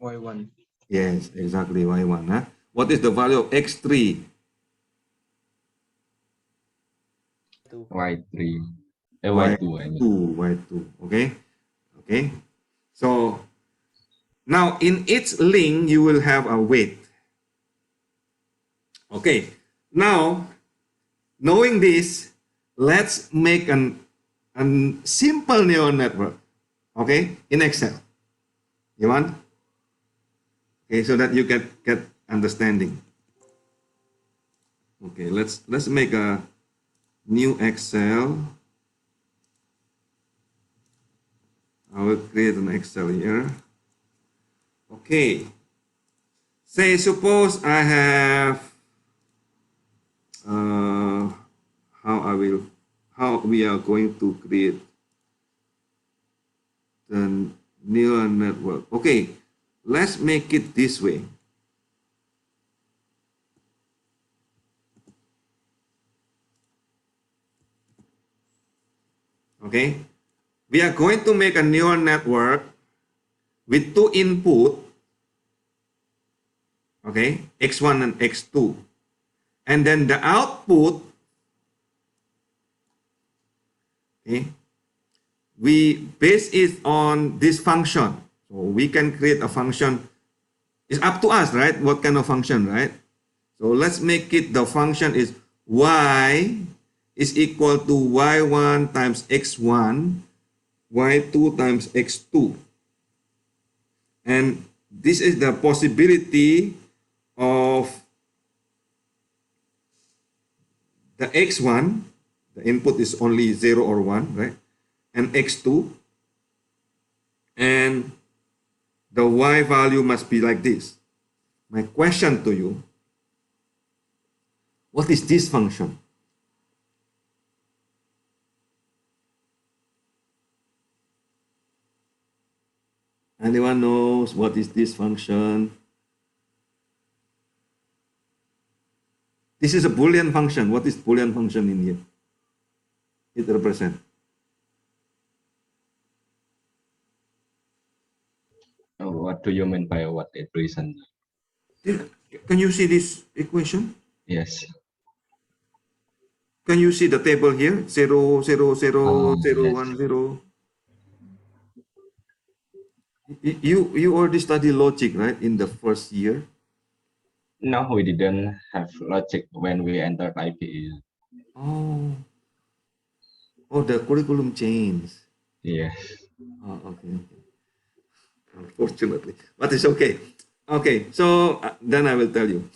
[SPEAKER 5] Y1.
[SPEAKER 1] Yes, exactly, y1. Huh? What is the value of x3?
[SPEAKER 7] Y3. Y2, I mean.
[SPEAKER 1] y2, okay? Okay, so now in each link you will have a weight. Okay, now knowing this, let's make a simple neural network, okay, in Excel. You want? Okay, so that you get understanding. Okay, let's make a new Excel. I will create an Excel here. Okay, say suppose I have how how we are going to create the neural network. Okay, let's make it this way. Okay, we are going to make a neural network with two input, okay, x1 and x2, and then the output, okay, we base it on this function. So we can create a function. It's up to us, right? What kind of function, right? So let's make it, the function is y is equal to y1 times x1, y2 times x2. And this is the possibility of the x1, the input is only 0 or 1, right? And x2, and the y value must be like this. My question to you, what is this function? Anyone knows what is this function? This is a Boolean function. What is Boolean function in here? It represents.
[SPEAKER 7] Oh, what do you mean by what it reason?
[SPEAKER 1] Can you see this equation?
[SPEAKER 7] Yes.
[SPEAKER 1] Can you see the table here? 0, 0, 0, 0,
[SPEAKER 7] Yes.
[SPEAKER 1] 1, 0. You already study logic, right, in the first year?
[SPEAKER 7] No, we didn't have logic when we entered IPE.
[SPEAKER 1] Oh, oh, the curriculum changed.
[SPEAKER 7] Yes.
[SPEAKER 1] Oh, okay, okay. Unfortunately, but it's okay. Okay, so then I will tell you.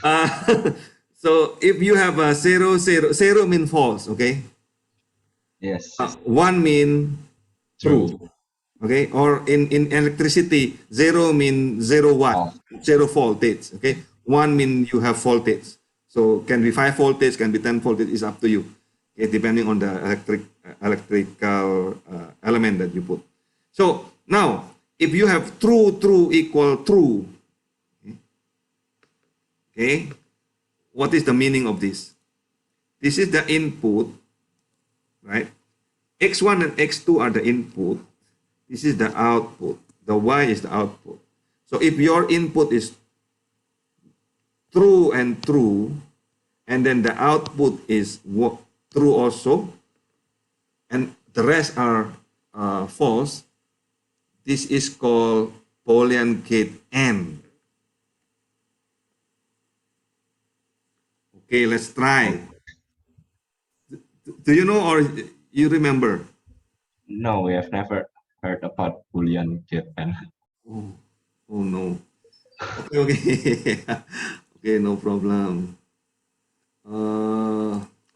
[SPEAKER 1] uh, so if you have a 0, 0, 0 mean false, okay?
[SPEAKER 7] Yes.
[SPEAKER 1] 1 mean
[SPEAKER 7] True.
[SPEAKER 1] true, okay? Or in electricity, 0 mean 0 watt,
[SPEAKER 7] Off.
[SPEAKER 1] 0 voltage, okay? 1 mean you have voltage. So can be 5 voltage, can be 10 voltage, is up to you, okay? Depending on the electrical element that you put. So now, if you have true, true equal true, okay? What is the meaning of this? This is the input, right? X1 and X2 are the input. This is the output. The Y is the output. So if your input is true and true, and then the output is true also, and the rest are false, this is called Boolean gate AND. Okay, let's try. Do you know or you remember?
[SPEAKER 7] No, we have never heard about Boolean gate and
[SPEAKER 1] Oh, oh no. Okay, okay. Okay, no problem.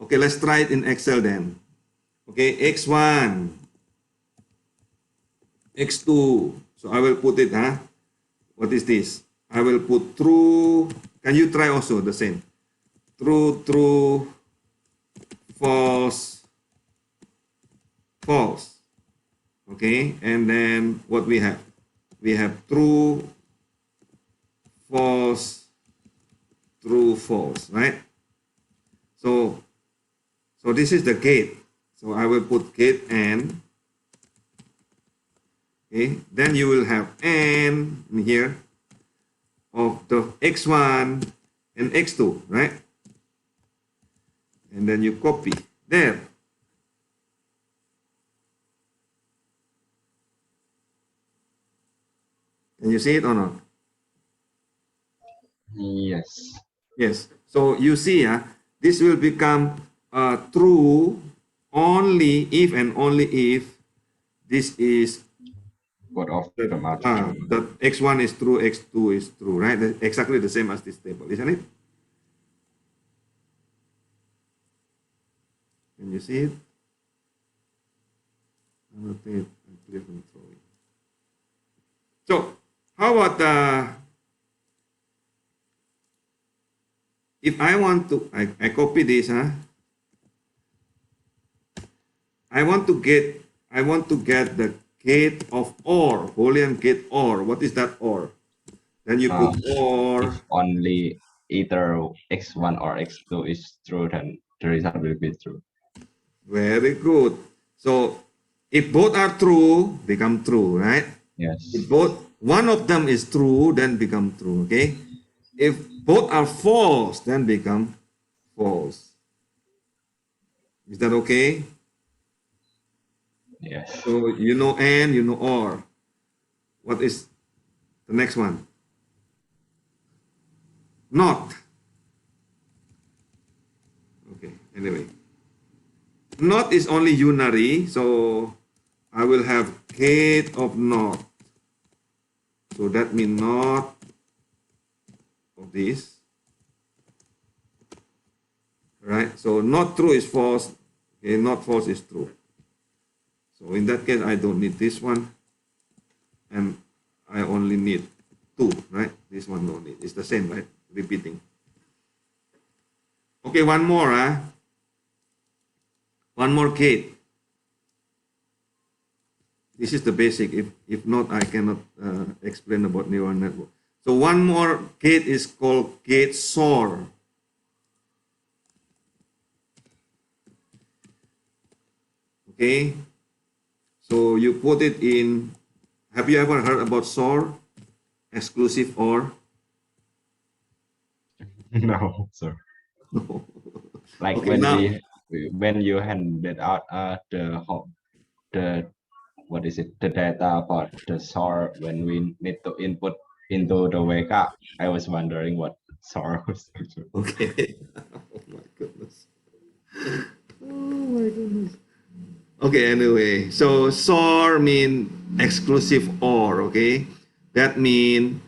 [SPEAKER 1] Okay, let's try it in Excel then. Okay, x1, x2. So I will put it, huh? What is this? I will put true. Can you try also the same? True, true, false, false. Okay, and then what we have? We have true, false, true, false, right? So, this is the gate. So I will put gate and Okay, then you will have n in here of the x1 and x2, right? And then you copy there. Can you see it or not?
[SPEAKER 7] Yes.
[SPEAKER 1] Yes. So you see, this will become true only if and only if this is
[SPEAKER 7] Both of them are true.
[SPEAKER 1] that x1 is true, x2 is true, right? That's exactly the same as this table, isn't it? Can you see it? Annotate and clear control. So how about if I want to, I copy this, I want to get the gate of OR, Boolean gate OR. What is that OR? Then you put OR.
[SPEAKER 7] If only either x1 or x2 is true, then the result will be true.
[SPEAKER 1] Very good. So if both are true, become true, right?
[SPEAKER 7] Yes.
[SPEAKER 1] If both one of them is true, then become true. Okay. If both are false, then become false. Is that okay?
[SPEAKER 7] Yes.
[SPEAKER 1] So you know and you know or. What is the next one? Not. Okay. Anyway, not is only unary, so I will have gate of not. So that means not of this. Right? So not true is false. Okay, not false is true. So in that case, I don't need this one. And I only need 2, right? This one don't need. It's the same, right? Repeating. Okay, one more. One more gate. This is the basic. If not, I cannot explain about neural network. So one more gate is called gate SOR. Okay. So you put it in. Have you ever heard about SOR? Exclusive OR?
[SPEAKER 7] No, sir.
[SPEAKER 1] No.
[SPEAKER 7] Like
[SPEAKER 1] Okay, now.
[SPEAKER 7] when you handed out the what is it, the data about the SOR when we need to input into the wake up, I was wondering what SOR was actually.
[SPEAKER 1] Okay. Oh my goodness. Oh my goodness. Okay, anyway. So SOR mean exclusive OR, okay? That mean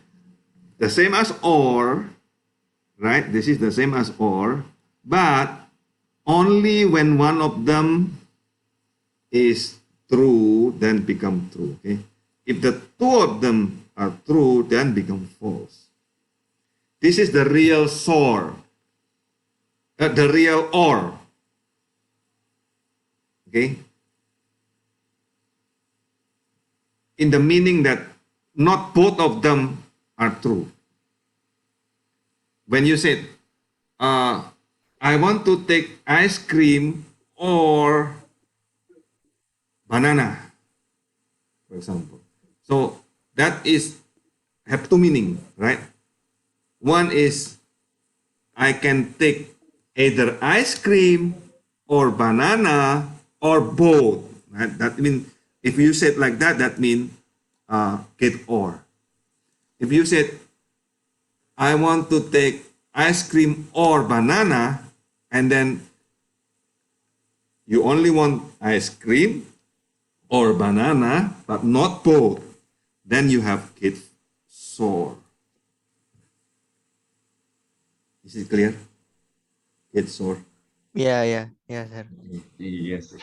[SPEAKER 1] the same as OR, right? This is the same as OR, but only when one of them is true, then become true, okay? If the two of them are true, then become false. This is the real SOR, the real OR, okay? In the meaning that not both of them are true. When you said, I want to take ice cream or banana, for example. So that is have two meaning, right? One is I can take either ice cream or banana or both. Right? That means if you said like that, that means get or. If you said I want to take ice cream or banana, and then you only want ice cream or banana, but not both, then you have get sore. Is it clear? Get sore.
[SPEAKER 2] Yeah, sir.
[SPEAKER 7] Yes.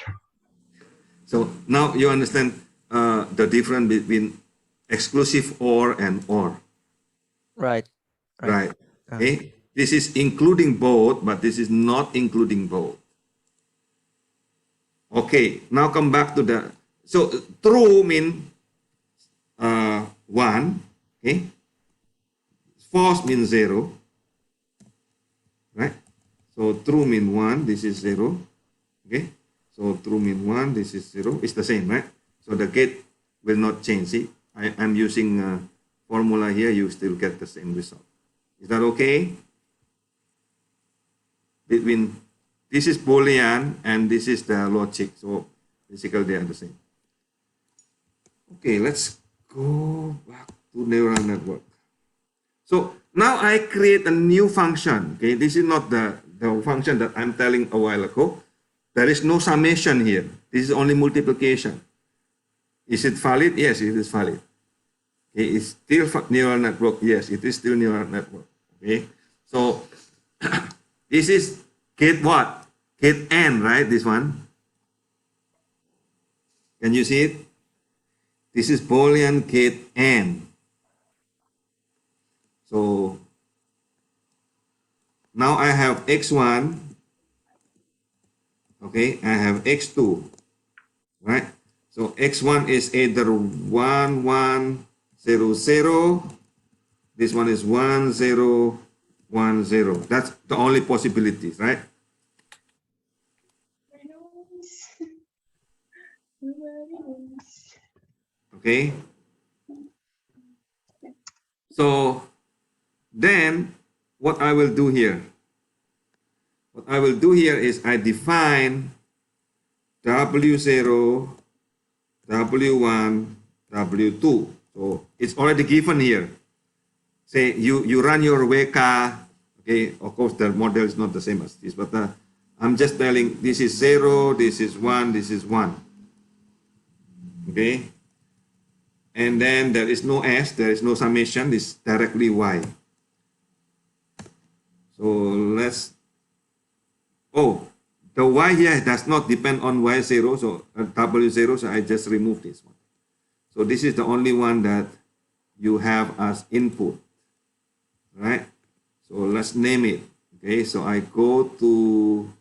[SPEAKER 1] So now you understand the difference between exclusive or and or.
[SPEAKER 2] Right.
[SPEAKER 1] Right. Okay. This is including both, but this is not including both. Okay. Now come back to the. So true mean one. Okay. False means 0. Right. So true mean 1. This is 0. Okay. So true mean 1. This is 0. It's the same, right? So the gate will not change. See, I'm using a formula here, you still get the same result. Is that okay? Between this is Boolean and this is the logic. So basically they are the same. Okay, let's go back to neural network. So now I create a new function. Okay, this is not the function that I'm telling a while ago. There is no summation here. This is only multiplication. Is it valid? Yes, it is valid. Okay, it's still neural network. Yes, it is still neural network. Okay, so this is gate what? Gate N, right? This one. Can you see it? This is Boolean gate N. So now I have x1. Okay, I have x2. Right? So x1 is either 1, 1, 0, 0. This one is 1, 0, 1, 0. That's the only possibilities, right? Okay. So then what I will do here? What I will do here is I define W0, W1, W2. So it's already given here. Say you run your WK, okay, of course the model is not the same as this, but I'm just telling this is 0, this is 1, this is 1. Okay. And then there is no S, there is no summation, this is directly Y. So let's, oh, the Y here does not depend on Y0, so W0, so I just remove this one. So this is the only one that you have as input, right? So let's name it. Okay, so I go to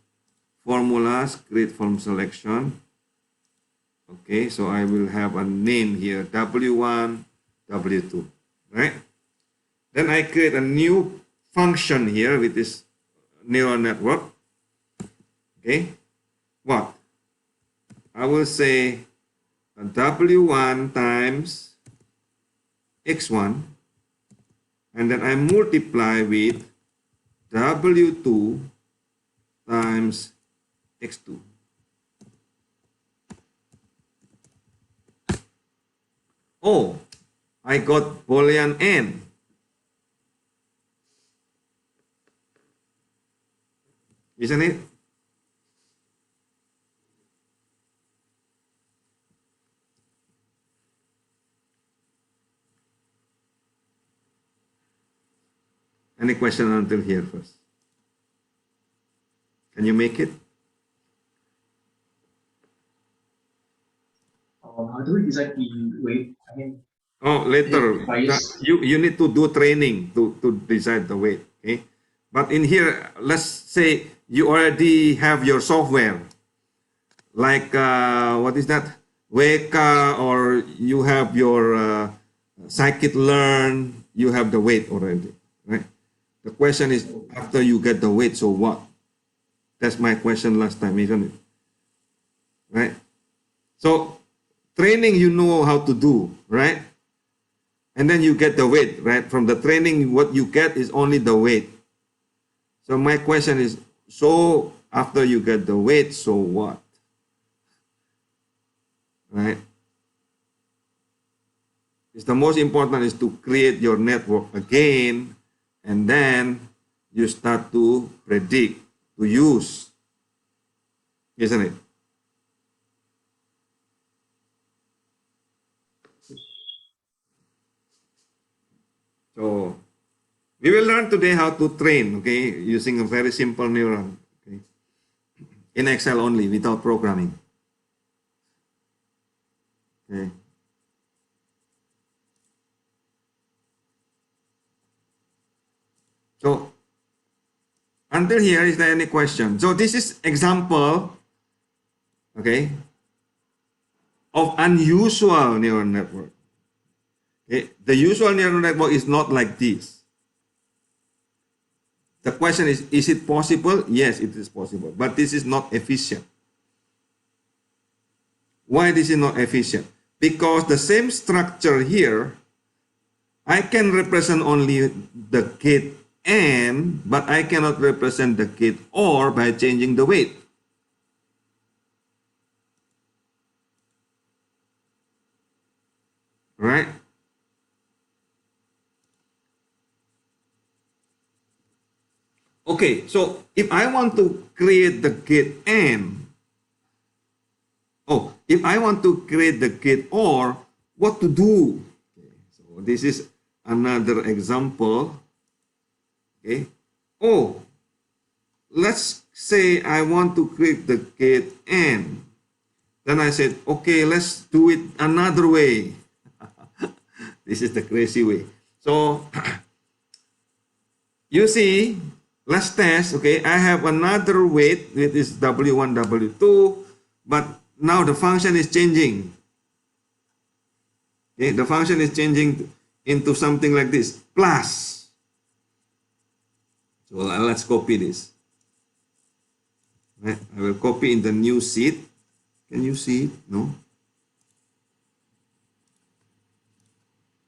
[SPEAKER 1] formulas, create from selection. Okay, so I will have a name here, W1, W2, right? Then I create a new function here with this neural network. Okay, what? I will say W1 times X1, and then I multiply with W2 times X2. Oh, I got Boolean N. Isn't it? Any question until here first? Can you make it?
[SPEAKER 6] How do we decide the weight? I mean,
[SPEAKER 1] oh, later. You need to do training to decide the weight. Okay. But in here, let's say you already have your software. Like, what is that? Weka, or you have your scikit-learn, you have the weight already, right? The question is, after you get the weight, so what? That's my question last time, isn't it? Right? So training, you know how to do, right? And then you get the weight, right? From the training, what you get is only the weight. So my question is, so after you get the weight, so what? Right? It's the most important is to create your network again, and then you start to predict, to use, isn't it? So we will learn today how to train, okay, using a very simple neuron, okay, in Excel only, without programming. Okay. So until here, is there any question? So this is example, okay, of unusual neural network. Okay. The usual neural network is not like this. The question is it possible? Yes, it is possible, but this is not efficient. Why this is not efficient? because the same structure here, I can represent only the gate AND, but I cannot represent the gate OR by changing the weight. Right? Okay, so if I want to create the gate AND, if I want to create the gate OR, what to do? Okay, so this is another example. Okay. Oh, let's say I want to create the gate AND. Then I said, okay, let's do it another way. This is the crazy way. So you see, let's test. Okay, I have another weight, it is W1, W2, but now the function is changing. Okay, the function is changing into something like this, plus. So let's copy this. Right, I will copy in the new sheet. Can you see it? No?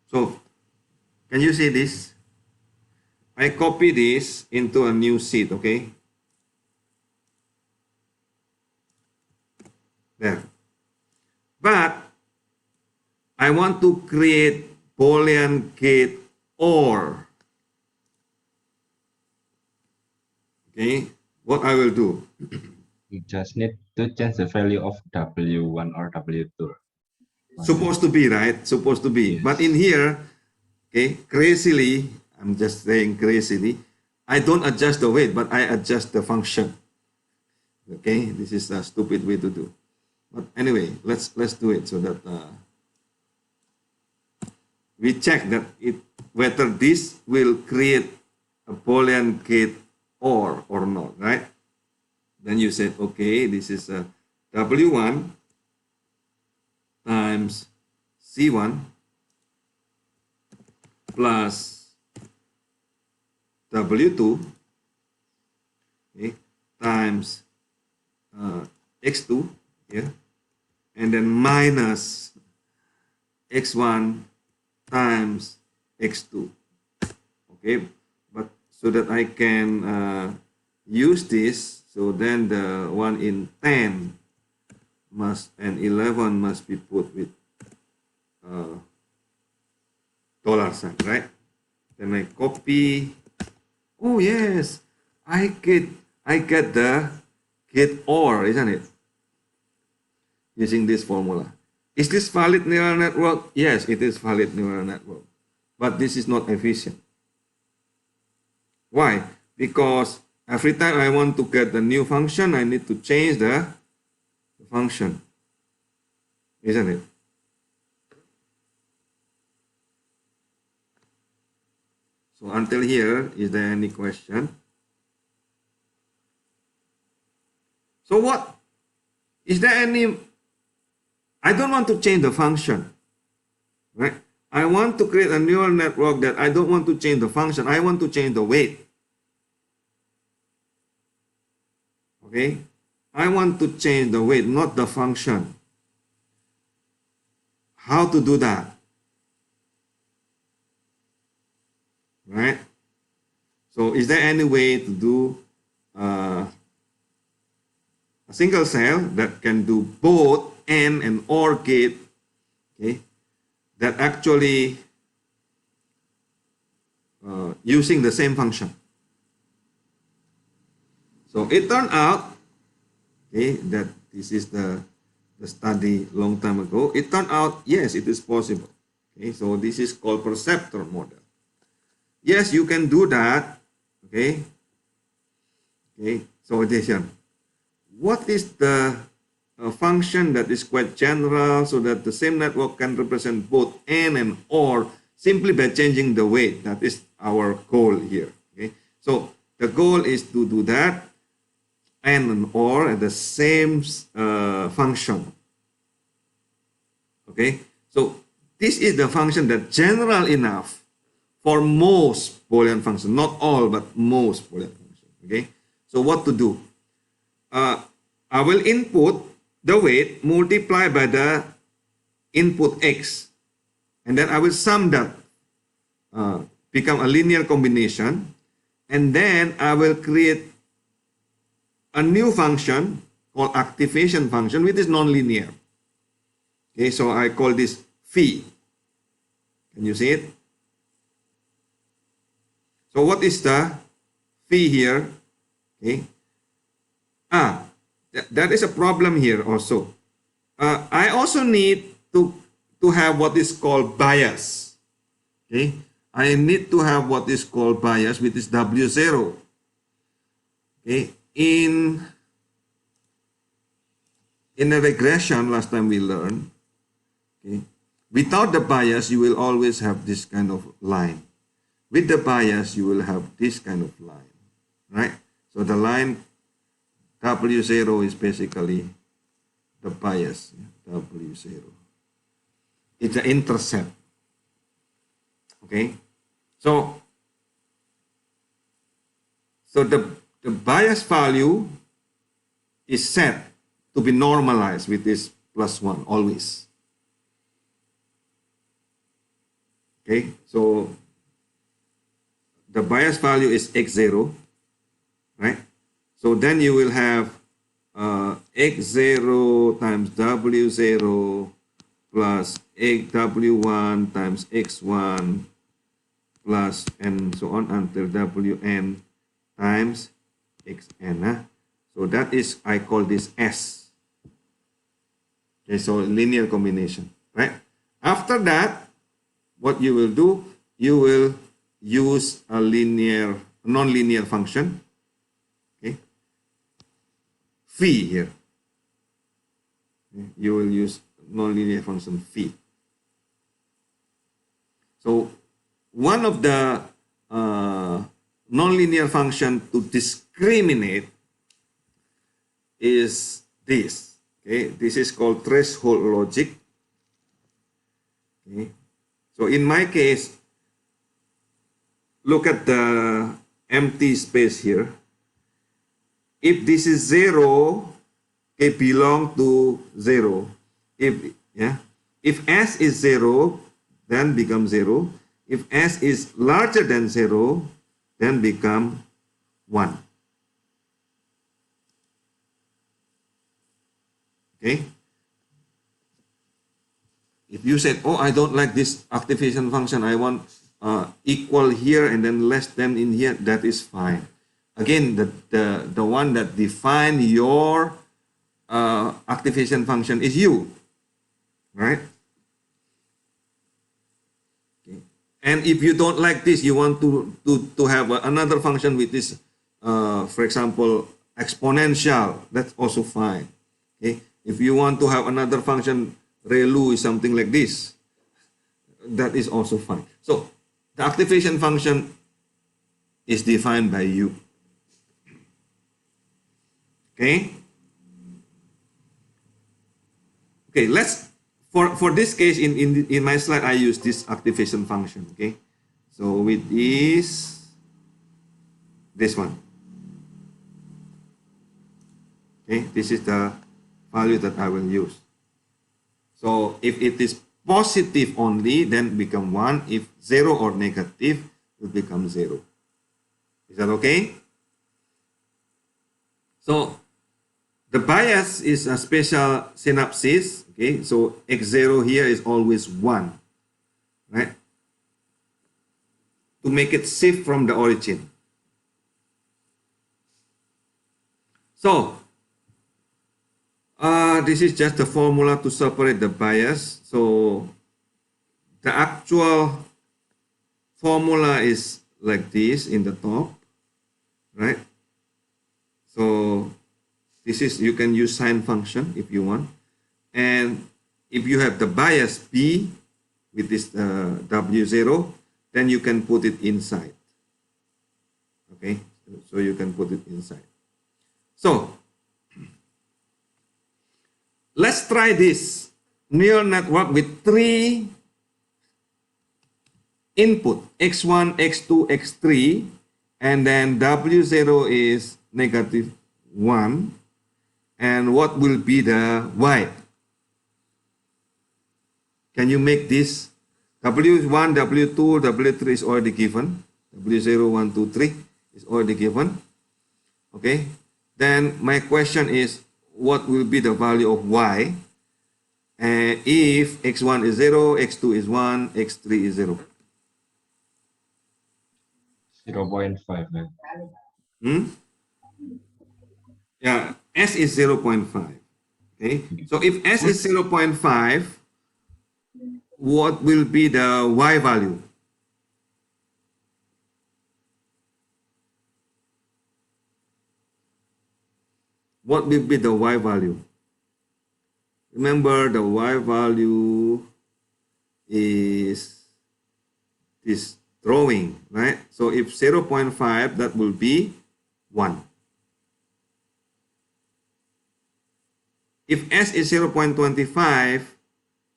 [SPEAKER 1] So, can you see this? I copy this into a new sheet, okay? There. But I want to create Boolean gate OR. Okay, what I will do?
[SPEAKER 7] You just need to change the value of W1 or W2.
[SPEAKER 1] Supposed to be, right? Supposed to be.
[SPEAKER 7] Yes.
[SPEAKER 1] But in here, okay, crazily, I'm just saying crazily, I don't adjust the weight, but I adjust the function. Okay, this is a stupid way to do. But anyway, let's do it so that we check that whether this will create a Boolean gate or not, right? Then you said, okay, this is a W1 times C1 plus W2, okay, times X2 here, and then minus X1 times X2. Okay, but so that I can use this, so then the one in 10 and 11 must be put with $sign, right? Then I copy. Oh yes, I get the gate OR, isn't it? Using this formula. Is this valid neural network? Yes, it is valid neural network. But this is not efficient. Why? Because every time I want to get the new function, I need to change the function. Isn't it? So until here, is there any question? So what? Is there any? I don't want to change the function, right? I want to create a neural network that I don't want to change the function. I want to change the weight. Okay? I want to change the weight, not the function. How to do that? Right? So is there any way to do a single cell that can do both AND and OR gate, okay, that actually using the same function? So it turned out, okay, that this is the study long time ago. It turned out, yes, it is possible. Okay, so this is called perceptor model. Yes, you can do that. Okay. Okay. So addition. What is the function that is quite general so that the same network can represent both AND and OR simply by changing the weight? That is our goal here. Okay. So the goal is to do that AND and OR at the same function. Okay. So this is the function that general enough for most Boolean functions, not all, but most Boolean functions. Okay. So what to do? I will input the weight multiplied by the input x, and then I will sum that, become a linear combination, and then I will create a new function called activation function, which is nonlinear. Okay, so I call this phi. Can you see it? So what is the phi here? Okay. That is a problem here also. I also need to have what is called bias. Okay. I need to have what is called bias, which is W0. Okay. In a regression, last time we learned, okay, without the bias, you will always have this kind of line. With the bias, you will have this kind of line, right? So the line W0 is basically the bias, W0. It's an intercept, okay? So the bias value is set to be normalized with this +1 always. Okay, so the bias value is x0, right? So then you will have x0 times w0 plus w1 times x1 plus and so on until wn times xn. So that is, I call this S. Okay, so linear combination, right? After that, what you will do, you will use a non-linear function, okay? Phi here. Okay, you will use non-linear function phi. So one of the non-linear function to discriminate is this. Okay, this is called threshold logic. Okay. So in my case, look at the empty space here. If this is 0, okay, belong to 0. If S is 0, then become 0. If S is larger than 0, then become 1. Okay. If you said, oh, I don't like this activation function, I want equal here and then less than in here, that is fine. Again, the one that define your activation function is you, right? Okay. And if you don't like this, you want to have another function with this, for example, exponential, that's also fine. Okay. If you want to have another function, ReLU is something like this, that is also fine. So the activation function is defined by you. Okay. Okay, let's for this case in my slide I use this activation function. Okay, so with this one. Okay, this is the value that I will use. So if it is positive only, then become 1. If 0 or negative, it will become 0. Is that okay? So the bias is a special synapsis. Okay, so x0 here is always 1, right? To make it shift from the origin. So this is just the formula to separate the bias. So the actual formula is like this in the top, right? So this is, you can use sine function if you want. And if you have the bias B with this W0, then you can put it inside. Okay, so you can put it inside. So let's try this neural network with 3 input, x1, x2, x3, and then W0 is -1. And what will be the y? can you make this W1, W2, W3 is already given. W0, 1, 2, 3 is already given. Okay. Then my question is, what will be the value of y if x1 is 0, x2 is 1, x3 is 0?
[SPEAKER 7] 0.5.
[SPEAKER 1] Hmm? Yeah, s is 0.5. Okay. So if s is 0.5, what will be the y value? What will be the y value? Remember, the y value is this drawing, right? So if 0.5, that will be 1. If s is 0.25,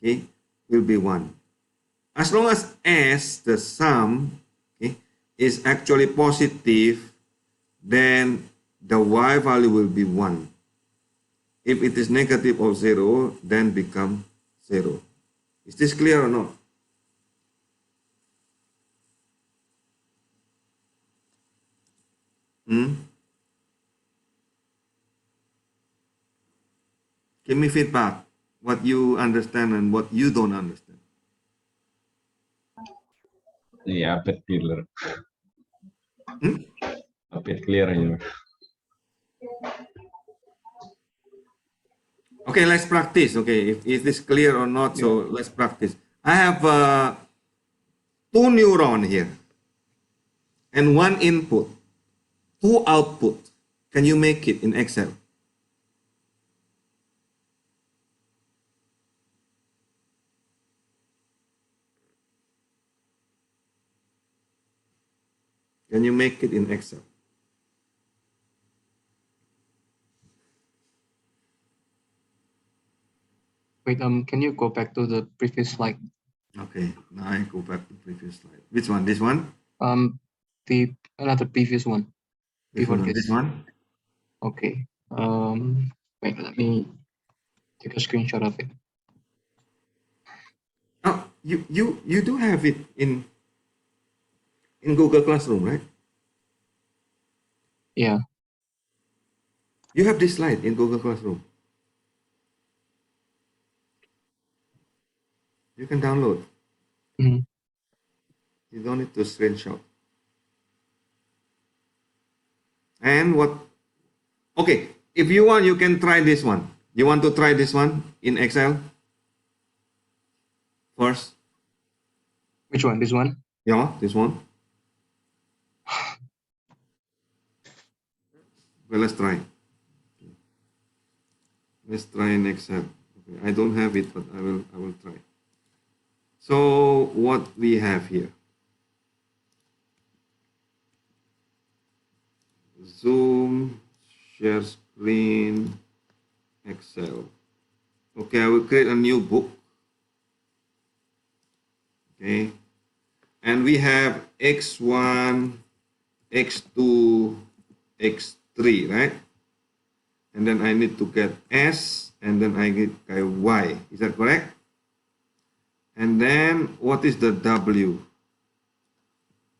[SPEAKER 1] okay, will be 1. As long as s, the sum, okay, is actually positive, then the y value will be 1. If it is negative or 0, then become 0. Is this clear or not? Hmm? Give me feedback, what you understand and what you don't understand.
[SPEAKER 7] Yeah, a bit clearer.
[SPEAKER 1] Hmm?
[SPEAKER 7] A bit clearer here.
[SPEAKER 1] Okay, let's practice. Okay, if is this clear or not, so let's practice. I have 2 neuron here and 1 input, 2 output. Can you make it in Excel? Can you make it in Excel?
[SPEAKER 11] Wait, can you go back to the previous slide?
[SPEAKER 1] Okay, now I go back to previous slide. Which one? This one?
[SPEAKER 11] The another previous one.
[SPEAKER 1] This
[SPEAKER 11] Before
[SPEAKER 1] one?
[SPEAKER 11] this.
[SPEAKER 1] This one?
[SPEAKER 11] Okay. Wait, let me take a screenshot of it.
[SPEAKER 1] Oh, you do have it in Google Classroom, right?
[SPEAKER 11] Yeah.
[SPEAKER 1] You have this slide in Google Classroom. You can download.
[SPEAKER 11] Mhm.
[SPEAKER 1] You don't need to screenshot. And what? Okay, if you want, you can try this one. You want to try this one in Excel first?
[SPEAKER 11] Which one? This one?
[SPEAKER 1] Yeah, this one. Well, let's try. Let's try in Excel. Okay, I don't have it, but I will try. So what we have here? Zoom, share screen, Excel. Okay, I will create a new book. Okay, and we have x1, x2, x3, right? And then I need to get s, and then I get y. Is that correct? And then what is the w?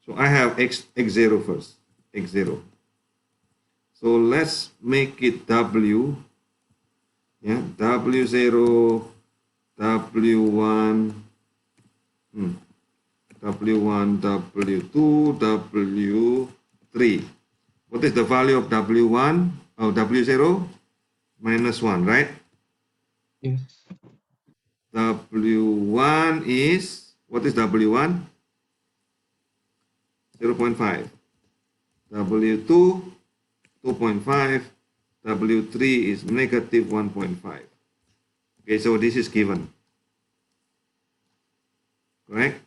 [SPEAKER 1] So I have x0 first, x0. So let's make it w. Yeah, w0, w1, w1, w2, w3. What is the value of w1? Oh, w0 minus 1, right?
[SPEAKER 11] Yes.
[SPEAKER 1] W1 is, what is W1? 0.5. W2, 2.5. W3 is negative 1.5. Okay, so this is given. Correct?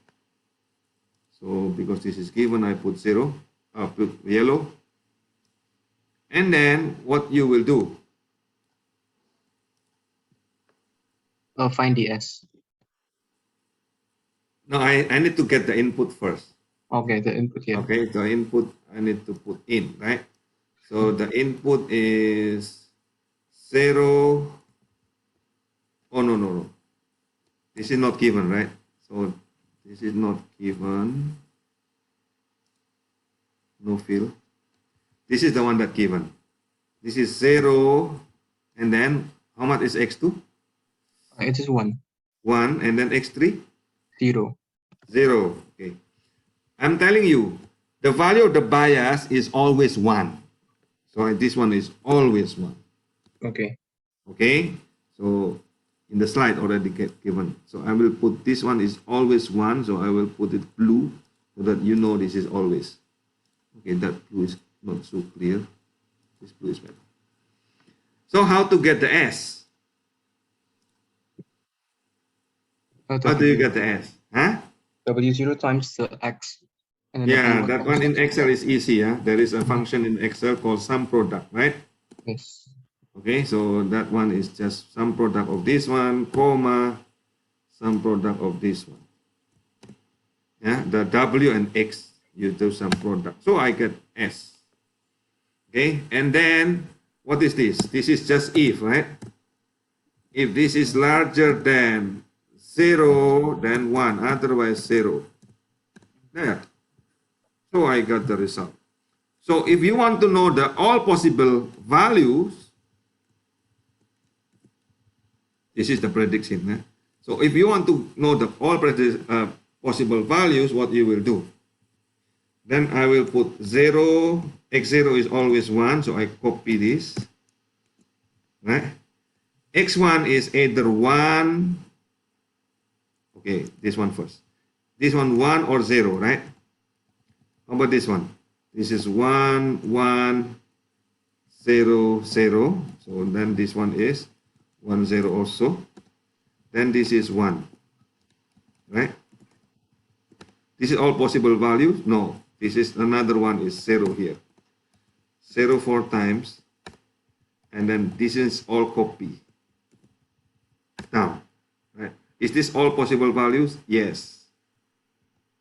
[SPEAKER 1] So because this is given, I put 0. I put yellow. And then what you will do?
[SPEAKER 11] Find the S.
[SPEAKER 1] No, I need to get the input first.
[SPEAKER 11] Okay, the input here.
[SPEAKER 1] Okay, the input I need to put in, right? So the input is 0. Oh, no. This This is not given, right? So this is not given. No fill. This is the one that given. This is 0, and then how much is x2?
[SPEAKER 11] It is 1.
[SPEAKER 1] 1, and then x3?
[SPEAKER 11] 0.
[SPEAKER 1] 0. Okay. I'm telling you, the value of the bias is always 1. So this one is always 1.
[SPEAKER 11] Okay.
[SPEAKER 1] Okay. So in the slide already get given. So I will put this one is always 1. So I will put it blue so that you know this is always. Okay, that blue is not so clear. This blue is better. So how to get the S? How do you get the S? Huh?
[SPEAKER 11] W0 times the x. And then
[SPEAKER 1] Yeah,
[SPEAKER 11] W1
[SPEAKER 1] that
[SPEAKER 11] times
[SPEAKER 1] one in
[SPEAKER 11] the
[SPEAKER 1] Excel is easy. Yeah? There is a function in Excel called sum product, right?
[SPEAKER 11] Yes.
[SPEAKER 1] Okay, so that one is just sum product of this one, comma, sum product of this one. Yeah, the W and X, you do sum product. So I get S. Okay, and then what is this? This is just if, right? If this is larger than 0, then 1, otherwise 0. There. So I got the result. So if you want to know the all possible values, this is the prediction. Eh? So if you want to know the all possible values, what you will do? Then I will put 0, x0 is always 1, so I copy this. Right? x1 is either 1, okay, this one first. This one 1 or 0, right? How about this one? This is 1, 1, 0, 0. So then this one is 1, 0 also. Then this is 1, right? This is all possible values? No. This is another one is 0 here. 0 4 times. And then this is all copy. Now, right? Is this all possible values? Yes.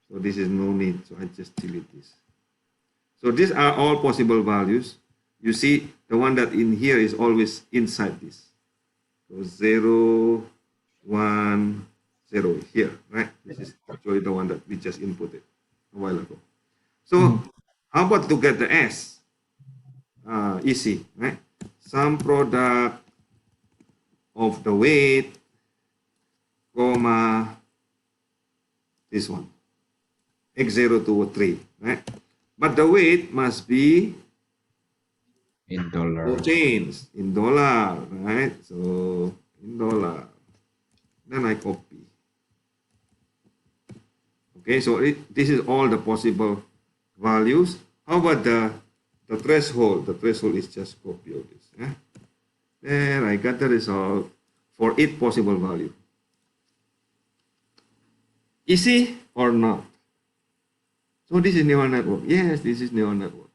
[SPEAKER 1] So this is no need. So I just delete this. So these are all possible values. You see the one that in here is always inside this. So 0, 1, 0 here, right? This is actually the one that we just inputted a while ago. So how about to get the S? Easy, right? Sum product of the weight, comma, this one, x0 to 3, right? But the weight must be
[SPEAKER 7] in dollar.
[SPEAKER 1] no change, in dollar, right? So in dollar. Then I copy. Okay, so this is all the possible values. How about the threshold? The threshold is just copy of this. Yeah? There, I got the result for each possible value. Easy or not? So this is neural network. Yes, this is neural network.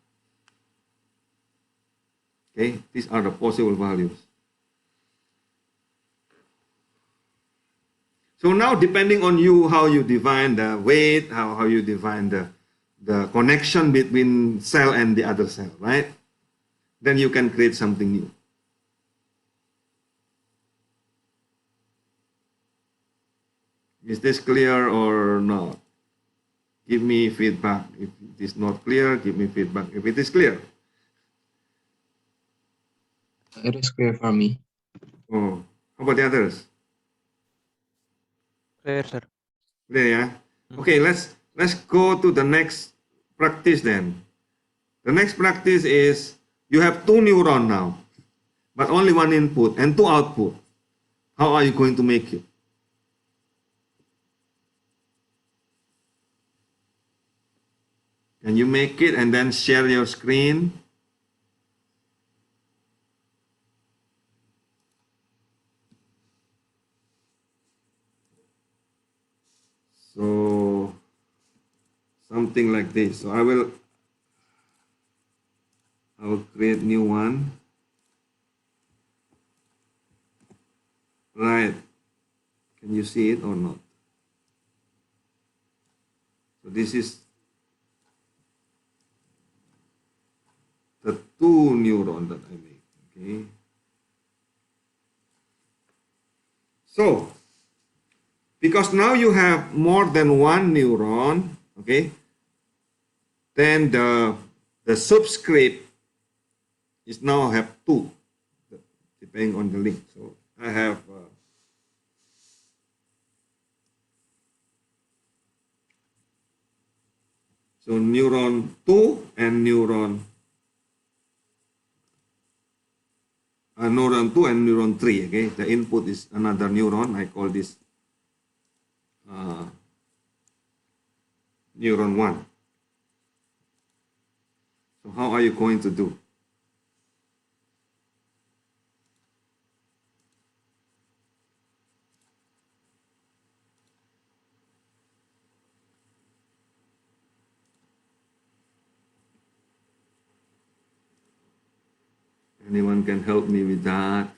[SPEAKER 1] Okay, these are the possible values. So now, depending on you, how you define the weight, how you define the connection between cell and the other cell, right? Then you can create something new. Is this clear or not? Give me feedback. If it is not clear, give me feedback. If it is clear.
[SPEAKER 11] It is clear for me.
[SPEAKER 1] Oh, how about the others?
[SPEAKER 2] Clear, sir.
[SPEAKER 1] Clear, yeah? Okay, let's go to the next practice then. The next practice is you have 2 neurons now, but only 1 input and 2 output. How are you going to make it? Can you make it and then share your screen? So something like this. So I will create new one. Right. Can you see it or not? So this is the 2 neurons that I make. Okay. So because now you have more than one neuron, okay, then the subscript is now have two, depending on the link. So I have so neuron 2 and neuron 2 and neuron 3. Okay, the input is another neuron. I call this neuron 1. So how are you going to do? Anyone can help me with that?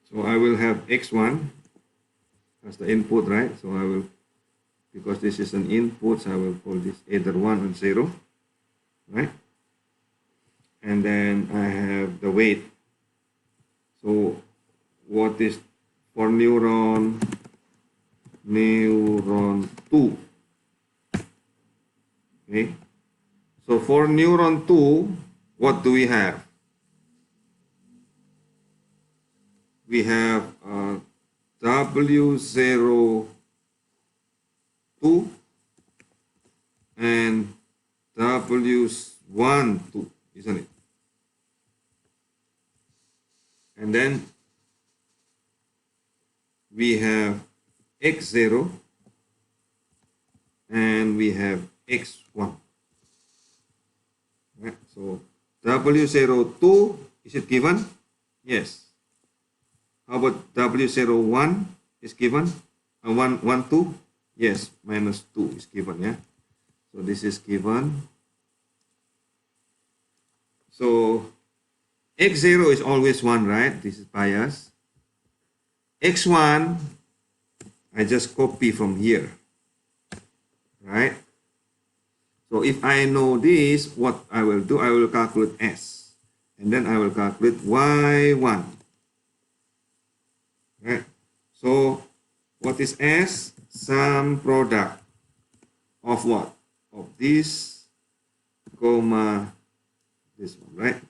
[SPEAKER 1] So I will have x1 as the input, right? So I will, because this is an input, so I will call this either 1 or 0, right? And then I have the weight. So what is for neuron 2? Okay. So for neuron 2, what do we have? We have W02 and W12, isn't it? And then we have X0 and we have X1. Right? So W02, is it given? Yes. How about W01 is given? 1, 2? Yes, minus 2 is given, yeah. So this is given. So X0 is always 1, right? This is bias. X1, I just copy from here, right? So if I know this, what I will do, I will calculate S. And then I will calculate Y1. Right? So what is S? Sum product of what? Of this, comma, this one, right?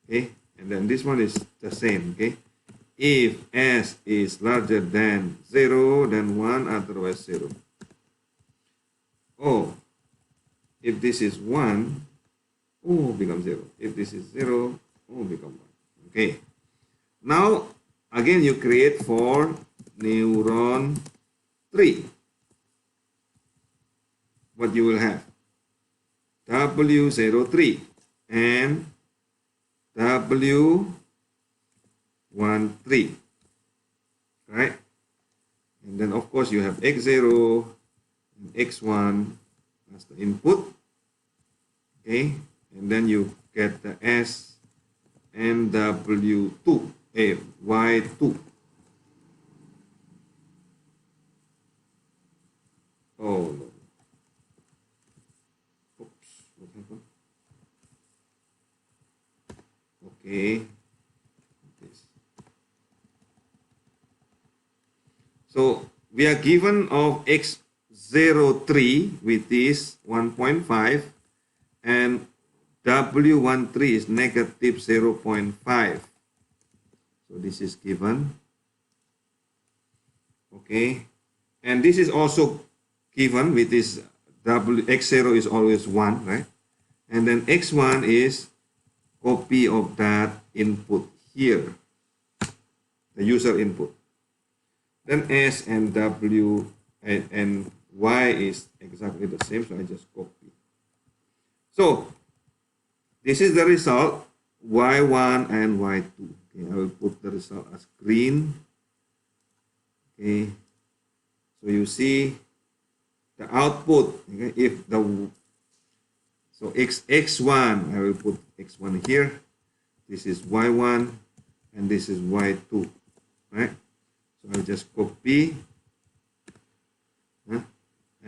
[SPEAKER 1] Okay, and then this one is the same, okay? If S is larger than 0, then 1, otherwise 0. Oh, if this is 1, oh, become 0. If this is 0, oh, become 1. Okay. Now, again, you create for neuron 3. What you will have? W03 and W13, right? And then, of course, you have X0 and X1 as the input, okay? And then you get the S and W2, Y2. Oh, no. Oops, what happened? Okay. So we are given of X03 with this 1.5 and W13 is negative 0.5. So this is given. Okay. And this is also given with this X0 is always 1, right? And then X1 is copy of that input here, the user input. Then S and W and Y is exactly the same, so I just copy. So this is the result, Y1 and Y2. Okay, I will put the result as green. Okay, so you see the output. Okay, if the so X1, I will put X1 here. This is Y1 and this is Y2, right? So I just copy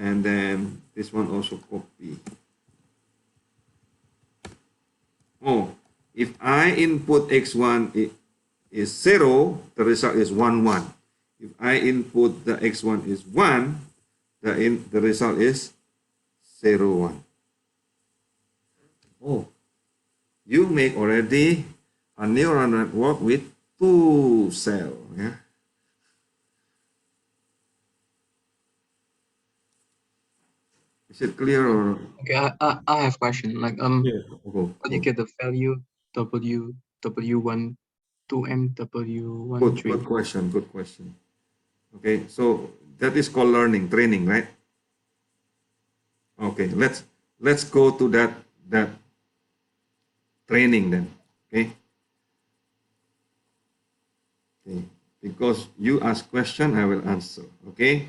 [SPEAKER 1] And then this one also copy. Oh, if I input x1 is 0, the result is 1, 1. If I input the x1 is 1, the result is 0, 1. Oh, you make already a neural network with 2 cells. Yeah? Is it clear or?
[SPEAKER 11] Okay, I have question. Like
[SPEAKER 1] Yeah.
[SPEAKER 11] when you get the value W1 2 and W1 3.
[SPEAKER 1] Good question. Good question. Okay, so that is called learning, training, right? Okay, let's go to that training then. Okay. Okay. Because you ask question, I will answer. Okay.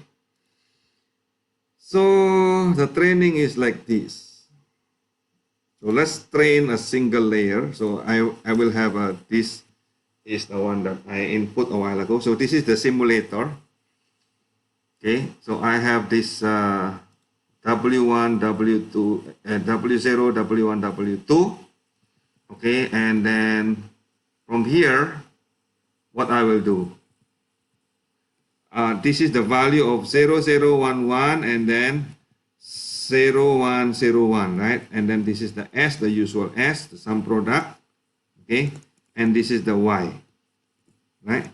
[SPEAKER 1] So the training is like this. So let's train a single layer. So I will have this is the one that I input a while ago. So this is the simulator. Okay. So I have this W1, W2, W0, W1, W2. Okay. And then from here, what I will do. This is the value of 0011 and then 0101, right? And then this is the S, the usual S, the sum product, okay? And this is the Y, right?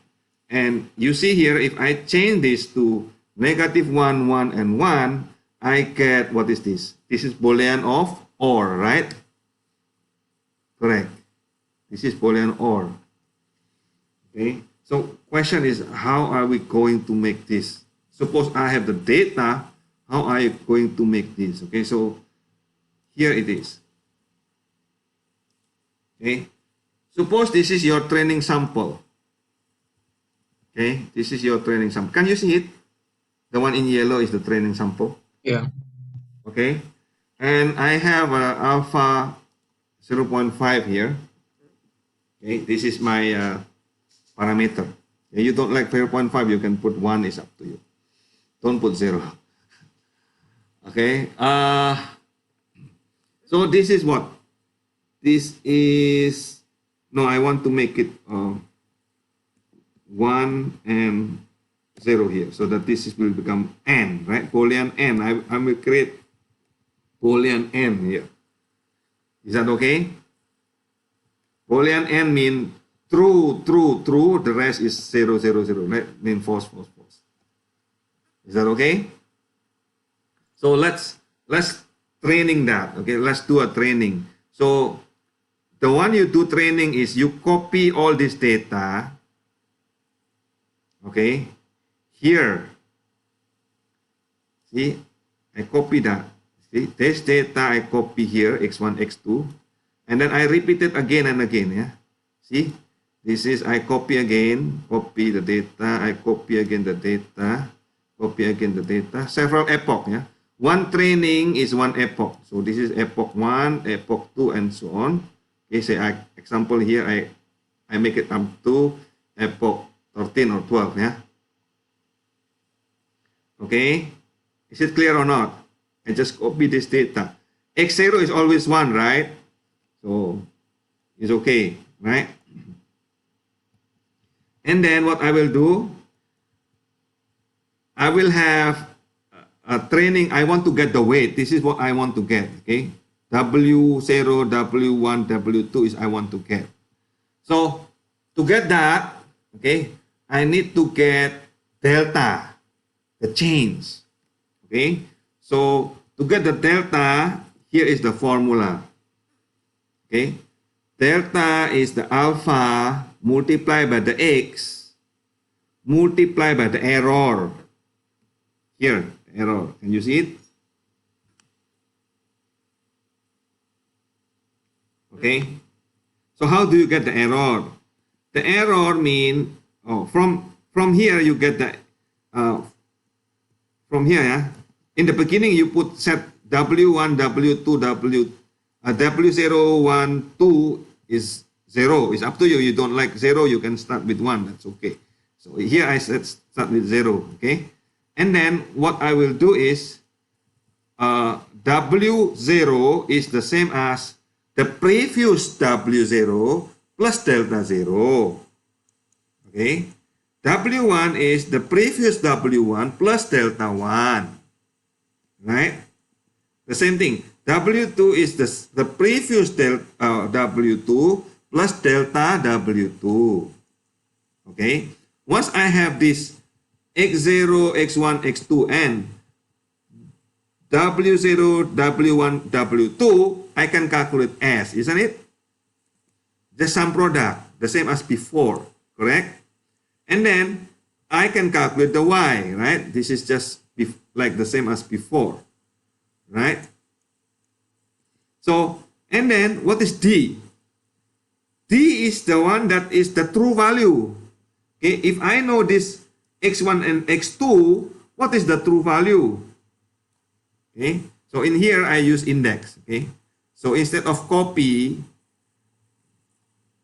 [SPEAKER 1] And you see here, if I change this to negative 1, 1, and 1, I get, what is this? This is Boolean of OR, right? Correct. This is Boolean OR, okay? So question is, how are we going to make this? Suppose I have the data, how are you going to make this? Okay, so here it is. Okay, suppose this is your training sample. Okay, this is your training sample. Can you see it? The one in yellow is the training sample.
[SPEAKER 11] Yeah.
[SPEAKER 1] Okay, and I have alpha 0.5 here. Okay, this is my parameter. If you don't like 0.5, you can put 1, is up to you. Don't put 0. Okay. So this is what? This is, no, I want to make it 1 and 0 here. So that this will become n, right? Boolean n. I will create Boolean n here. Is that okay? Boolean n mean true, true, true. The rest is 0, 0, 0. Right? Mean false, false, false. Is that okay? So let's training that. Okay, let's do a training. So the one you do training is you copy all this data. Okay, here. See, I copy that. See, this data I copy here, x1, x2, and then I repeat it again and again. Yeah, see, this is I copy again, copy the data, I copy again the data, copy again the data, several epoch. Yeah. One training is one epoch. So this is epoch 1, epoch 2, and so on. Okay, say example here, I make it up to epoch 13 or 12, yeah? Okay, is it clear or not? I just copy this data. X0 is always 1, right? So it's okay, right? And then what I will do, I will have a training. I want to get the weight. This is what I want to get, okay? W0, W1, W2 is I want to get. So to get that, okay, I need to get delta, the change, okay? So to get the delta, here is the formula, okay? Delta is the alpha multiplied by the x multiplied by the error. Here, error. Can you see it? Okay. So how do you get the error? The error mean from here you get the from here. Yeah? In the beginning you put set W1, W2, W0, 1, 2 is 0. It's up to you. You don't like 0, you can start with 1. That's okay. So here I said start with 0. Okay. And then what I will do is W0 is the same as the previous W0 plus delta 0. Okay, W1 is the previous W1 plus delta 1, right? The same thing. W2 is the previous W2 plus delta W2. Okay, once I have this X0, X1, X2, and W0, W1, W2, I can calculate S, isn't it? The sum product, the same as before, correct? And then I can calculate the Y, right? This is just like the same as before, right? So, and then what is D? D is the one that is the true value. Okay, if I know this X1 and X2, what is the true value? Okay, so in here I use index. Okay, so instead of copy,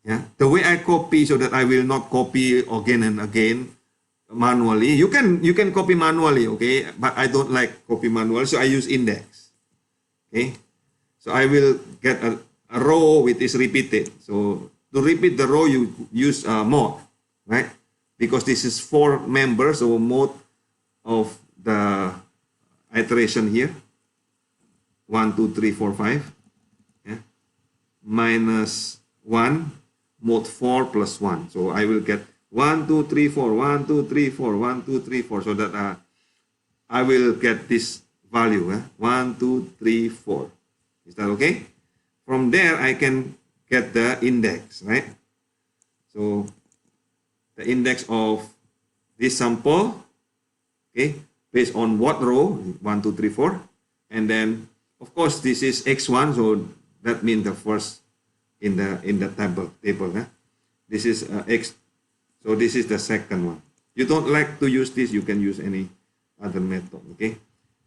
[SPEAKER 1] yeah, the way I copy so that I will not copy again and again manually. You can copy manually, okay, but I don't like copy manually, so I use index. Okay, so I will get a row which is repeated. So to repeat the row, you use mode, right? Because this is 4 members, so mode of the iteration here. 1, 2, 3, 4, 5. Yeah. Minus 1, mode 4 plus 1. So I will get 1, 2, 3, 4, 1, 2, 3, 4, 1, 2, 3, 4. So that I will get this value. 1, 2, 3, 4. Is that okay? From there, I can get the index, right? So the index of this sample, okay, based on what row, 1, 2, 3, 4. And then, of course, this is X1, so that means the first in the table. This is X, so this is the second one. You don't like to use this, you can use any other method, okay?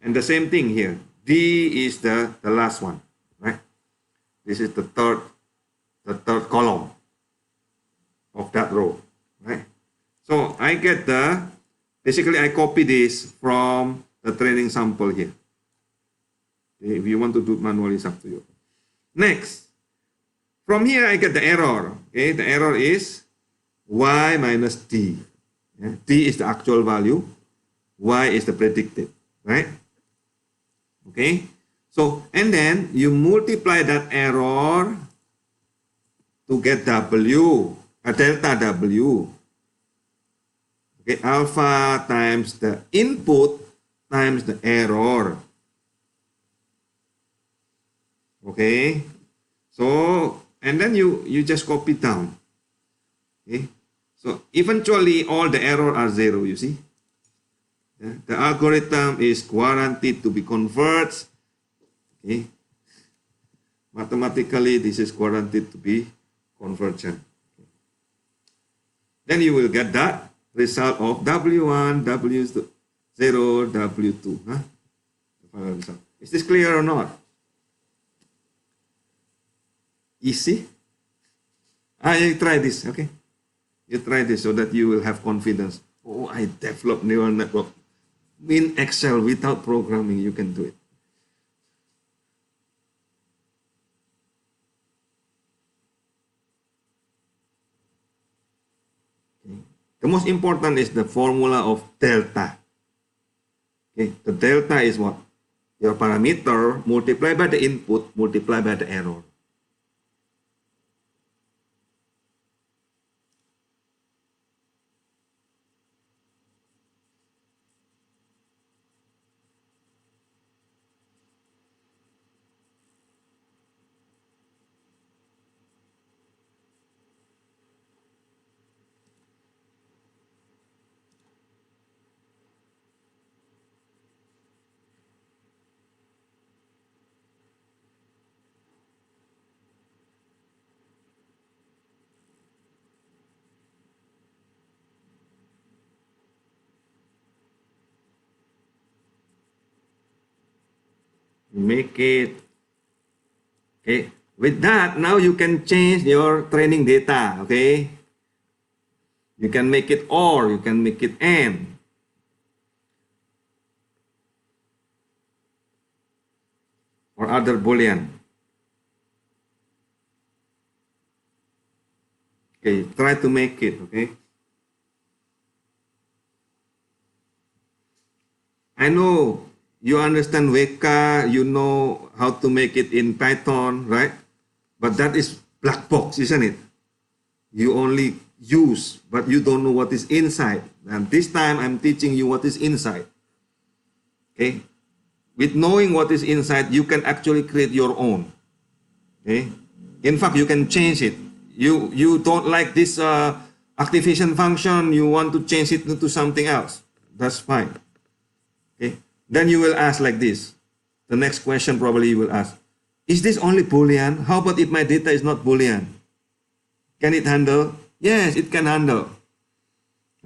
[SPEAKER 1] And the same thing here. D is the last one, right? This is the third column of that row, right? So I get basically I copy this from the training sample here. If you want to do it manually, it's up to you. Next, from here I get the error. Okay, the error is Y minus D. Yeah? D is the actual value, Y is the predicted, right? Okay, so and then you multiply that error to get W, delta W. Okay, alpha times the input times the error. Okay, so and then you just copy down. Okay, so eventually all the error are 0. You see, yeah? The algorithm is guaranteed to be converged. Okay, mathematically this is guaranteed to be convergent. Then you will get that result of W1, W0, W2. Huh? The final result. Is this clear or not? Easy? You try this, okay? You try this so that you will have confidence. Oh, I developed neural network. In Excel without programming, you can do it. Okay. The most important is the formula of delta. Okay, the delta is what? Your parameter multiplied by the input multiplied by the error. Make it, okay. With that, now you can change your training data, okay? You can make it OR, you can make it AND. or other Boolean. Okay, try to make it, okay? I know you understand WK, you know how to make it in Python, right? But that is black box, isn't it? You only use, but you don't know what is inside. And this time I'm teaching you what is inside. Okay? With knowing what is inside, you can actually create your own. Okay? In fact, you can change it. You don't like this activation function, you want to change it into something else. That's fine. Okay? Then you will ask like this. The next question probably you will ask, is this only Boolean? How about if my data is not Boolean? Can it handle? Yes, it can handle.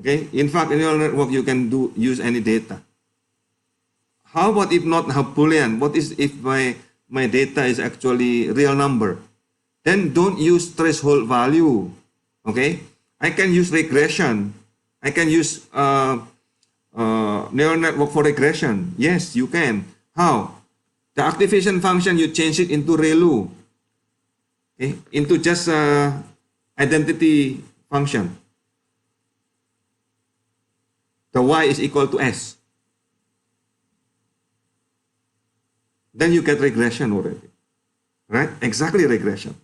[SPEAKER 1] Okay. In fact, in your network, you can use any data. How about if not Boolean? What is if my data is actually real number? Then don't use threshold value. Okay. I can use regression. I can use neural network for regression. Yes, you can. How? The activation function, you change it into ReLU. Okay, into just identity function. The y is equal to s. Then you get regression already, right? Exactly regression.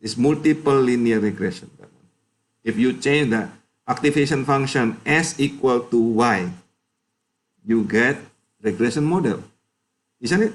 [SPEAKER 1] It's multiple linear regression. If you change the activation function s equal to y, you get regression model, isn't it?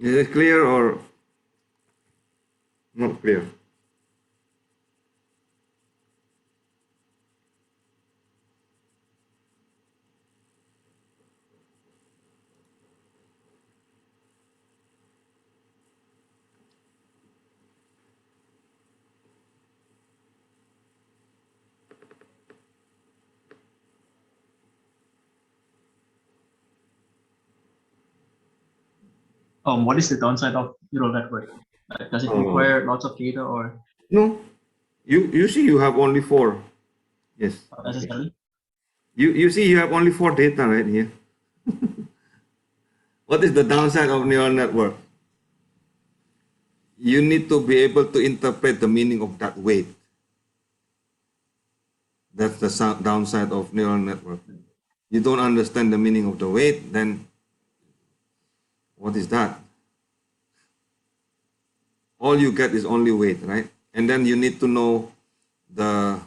[SPEAKER 1] Is it clear or not clear?
[SPEAKER 6] What is the downside of neural network? Does it require lots of data or?
[SPEAKER 1] No, you see you have only 4. Yes.
[SPEAKER 6] Not necessarily.
[SPEAKER 1] You see you have only 4 data right here. What is the downside of neural network? You need to be able to interpret the meaning of that weight. That's the downside of neural network. You don't understand the meaning of the weight, then what is that? All you get is only weight, right? And then you need to know the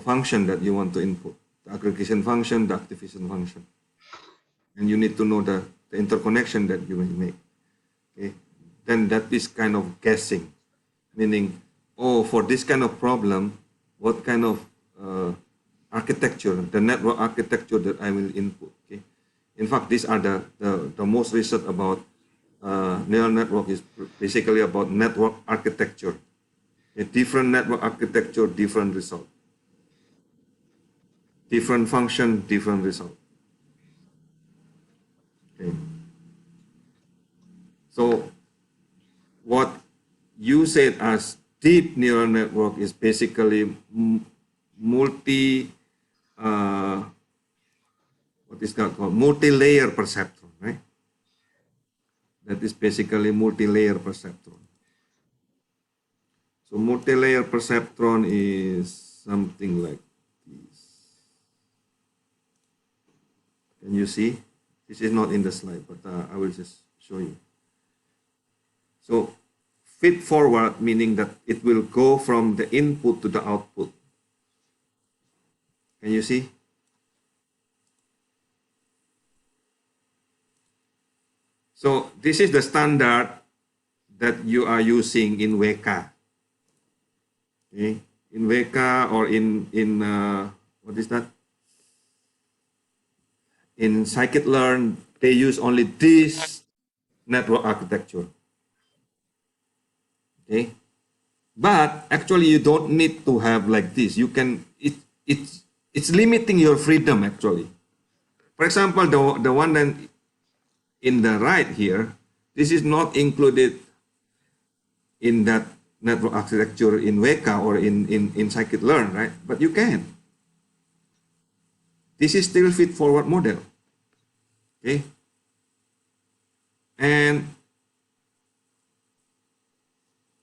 [SPEAKER 1] function that you want to input, the aggregation function, the activation function. And you need to know the interconnection that you will make. Okay? Then that is kind of guessing, meaning, oh, for this kind of problem, what kind of architecture, the network architecture that I will input. Okay? In fact, these are the most research about neural network is basically about network architecture. A different network architecture, different result. Different function, different result. Okay. So what you said as deep neural network is basically multi, what is that called? Multi-layer perceptron, right? That is basically multi-layer perceptron. So multi-layer perceptron is something like this. Can you see? This is not in the slide, but I will just show you. So feed forward, meaning that it will go from the input to the output. Can you see? So this is the standard that you are using in WK. Okay? In WK or in what is that? In scikit-learn, they use only this network architecture. Okay, but actually you don't need to have like this. You can it's limiting your freedom actually. For example, the one that in the right here, this is not included in that network architecture in WK or in scikit-learn, right? But you can. This is still feed-forward model. Okay, and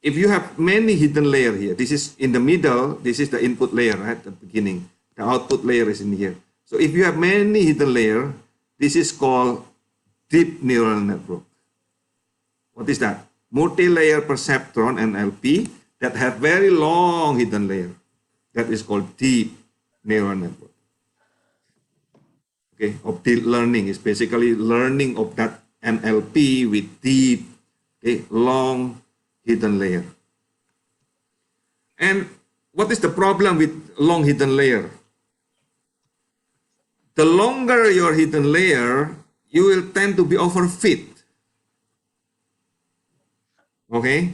[SPEAKER 1] if you have many hidden layer here, this is in the middle, this is the input layer, right, at the beginning. The output layer is in here. So if you have many hidden layer, this is called deep neural network. What is that? Multi-layer perceptron NLP that have very long hidden layer. That is called deep neural network. Okay, of deep learning is basically learning of that NLP with deep, okay, long hidden layer. And what is the problem with long hidden layer? The longer your hidden layer, you will tend to be overfit. Okay?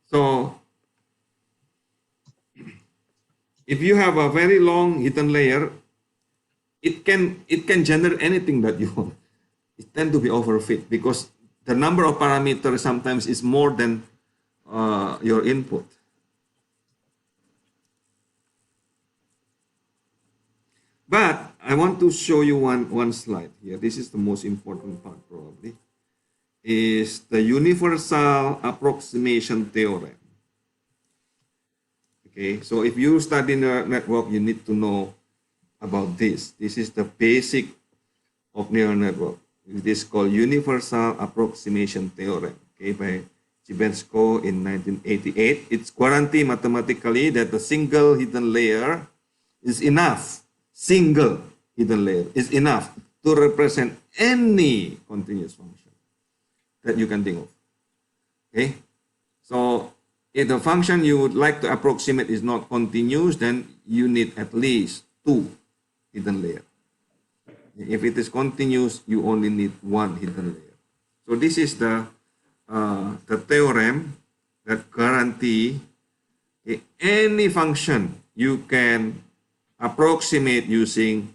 [SPEAKER 1] So, if you have a very long hidden layer, it can generate anything that you want. It tend to be overfit because the number of parameters sometimes is more than your input. But I want to show you one slide here. This is the most important part probably. Is the universal approximation theorem. Okay, so if you study neural network, you need to know about this. This is the basic of neural network. It is called universal approximation theorem, okay, by Chibensko in 1988. It's guaranteed mathematically that the single hidden layer is enough. Single hidden layer is enough to represent any continuous function that you can think of. Okay, so if the function you would like to approximate is not continuous, then you need at least two hidden layers. If it is continuous, you only need one hidden layer. So this is the theorem that guarantee any function you can approximate using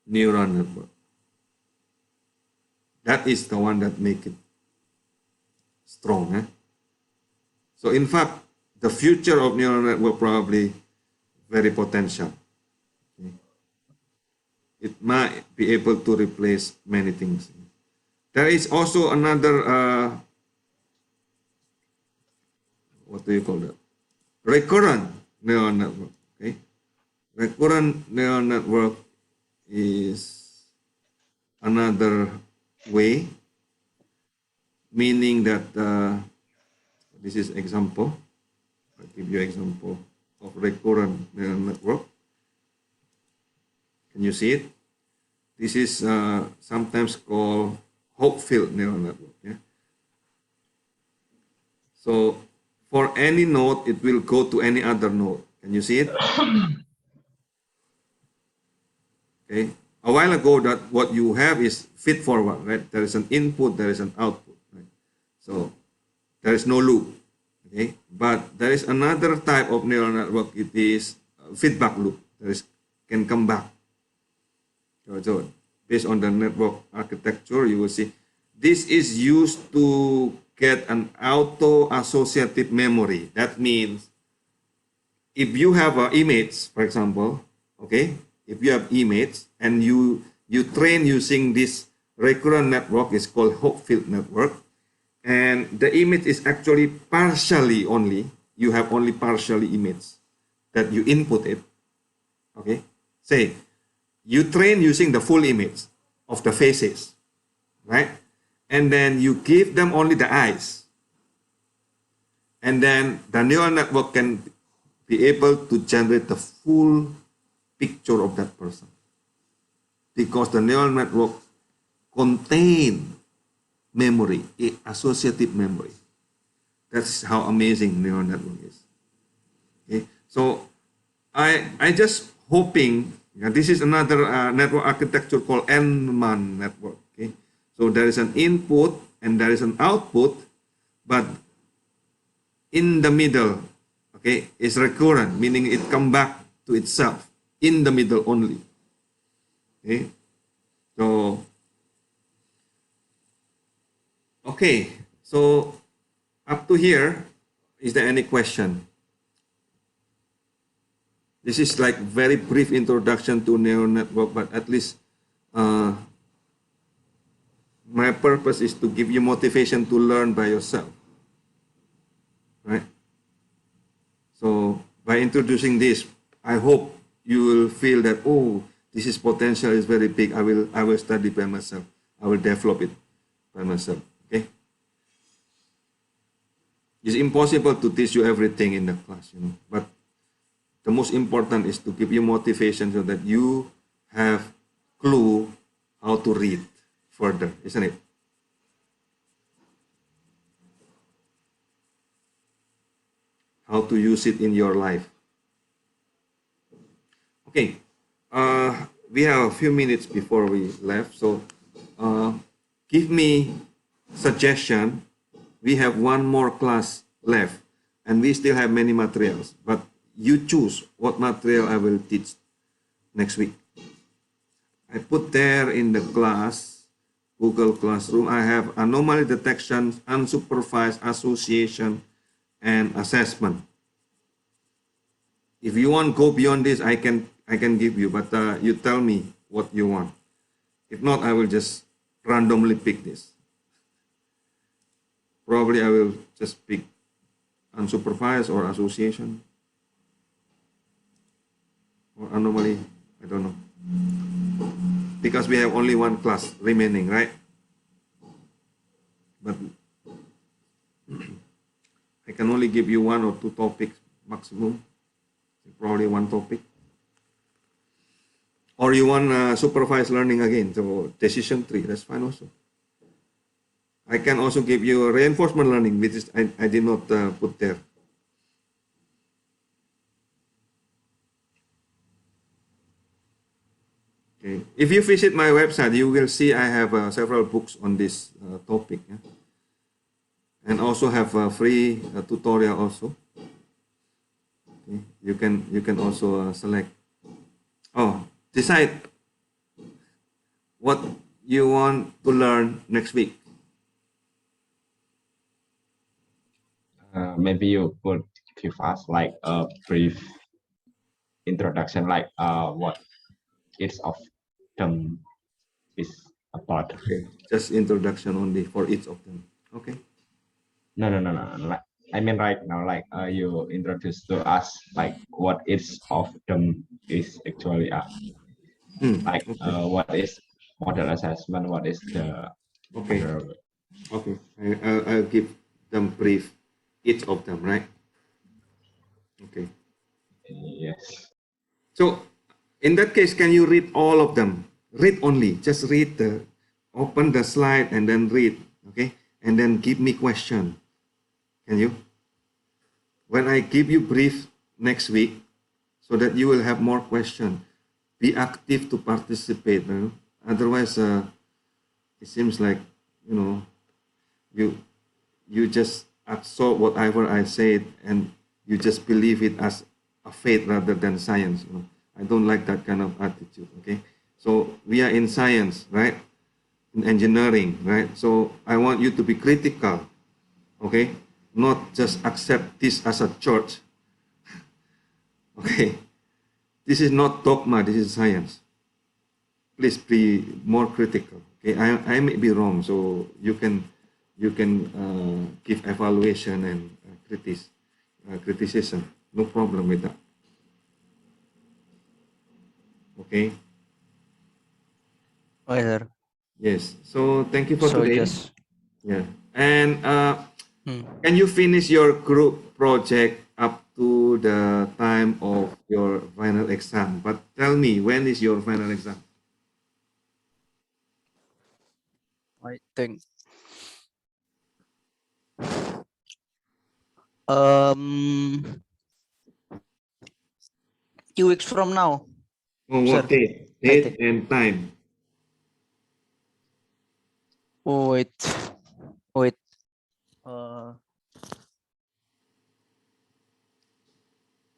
[SPEAKER 1] neural network. That is the one that make it strong. So in fact, the future of neural network probably very potential. Okay. It might be able to replace many things. There is also another, what do you call that? Recurrent neural network. Okay, recurrent neural network is another way, meaning that this is example. I'll give you example of recurrent neural network. Can you see it? This is sometimes called hope-filled neural network. Yeah? So for any node, it will go to any other node. Can you see it? Okay. A while ago, that what you have is feed forward, right? There is an input, there is an output. Right? So there is no loop. Okay. But there is another type of neural network. It is feedback loop. There is can come back. So based on the network architecture, you will see this is used to get an auto-associative memory. That means if you have an image, for example, okay, if you have image and you train using this recurrent network, it's called hope-filled network, and the image is actually partially only, you have only partially image that you input it, okay, say, you train using the full image of the faces, right? And then you give them only the eyes. And then the neural network can be able to generate the full picture of that person, because the neural network contain memory, associative memory. That's how amazing neural network is. Okay, so I just hoping, this is another network architecture called N-man network. Okay, so there is an input and there is an output, but in the middle, okay, is recurrent, meaning it come back to itself in the middle only. Okay, so okay, so up to here, is there any question? This is like very brief introduction to neural network, but at least my purpose is to give you motivation to learn by yourself, right? So by introducing this, I hope you will feel that, oh, this is potential is very big. I will study by myself. I will develop it by myself. Okay. It's impossible to teach you everything in the class, but the most important is to give you motivation so that you have clue how to read further, isn't it? How to use it in your life. Okay, we have a few minutes before we left, so give me suggestion. We have one more class left, and we still have many materials, but you choose what material I will teach next week. I put there in the class, Google Classroom, I have anomaly detection, unsupervised association, and assessment. If you want go beyond this, I can give you, but you tell me what you want. If not, I will just randomly pick this. Probably I will just pick unsupervised or association or anomaly. I don't know. Because we have only one class remaining, right? But I can only give you one or two topics maximum. Probably one topic. Or you want supervised learning again, so decision tree, that's fine also. I can also give you reinforcement learning, which is I did not put there. Okay. If you visit my website, you will see I have several books on this topic, yeah? And also have a free tutorial also. Okay. You can also select. Oh, decide what you want to learn next week.
[SPEAKER 7] Maybe you could give us like a brief introduction, like what each of them is about.
[SPEAKER 1] Okay, just introduction only for each of them. Okay.
[SPEAKER 7] No. Like, I mean, right now, like you introduce to us like what each of them is actually like
[SPEAKER 1] Okay.
[SPEAKER 7] what is model assessment, what is the
[SPEAKER 1] Okay.
[SPEAKER 7] other.
[SPEAKER 1] Okay. I'll give them brief, each of them, right? Okay.
[SPEAKER 7] Yes.
[SPEAKER 1] So in that case, can you read all of them? Read only. Just read open the slide and then read. Okay. And then give me question. Can you? When I give you brief next week, so that you will have more question, be active to participate. Otherwise, it seems like, you you just absorb whatever I said and you just believe it as a faith rather than science. I don't like that kind of attitude. Okay, so we are in science, right? In engineering, right? So I want you to be critical. Okay, not just accept this as a church. Okay, this is not dogma. This is science. Please be more critical. Okay, I may be wrong, so you can give evaluation and criticism. No problem with that. Okay.
[SPEAKER 2] Okay, sir.
[SPEAKER 1] Yes. So thank you for
[SPEAKER 2] So
[SPEAKER 1] today.
[SPEAKER 2] just
[SPEAKER 1] Yeah. And Can you finish your group project up to the time of your final exam? But tell me, when is your final exam?
[SPEAKER 2] I think um 2 weeks from now,
[SPEAKER 1] On
[SPEAKER 2] sir.
[SPEAKER 1] what date?
[SPEAKER 2] I
[SPEAKER 1] Date
[SPEAKER 2] think.
[SPEAKER 1] and time.
[SPEAKER 2] Oh, wait. Uh,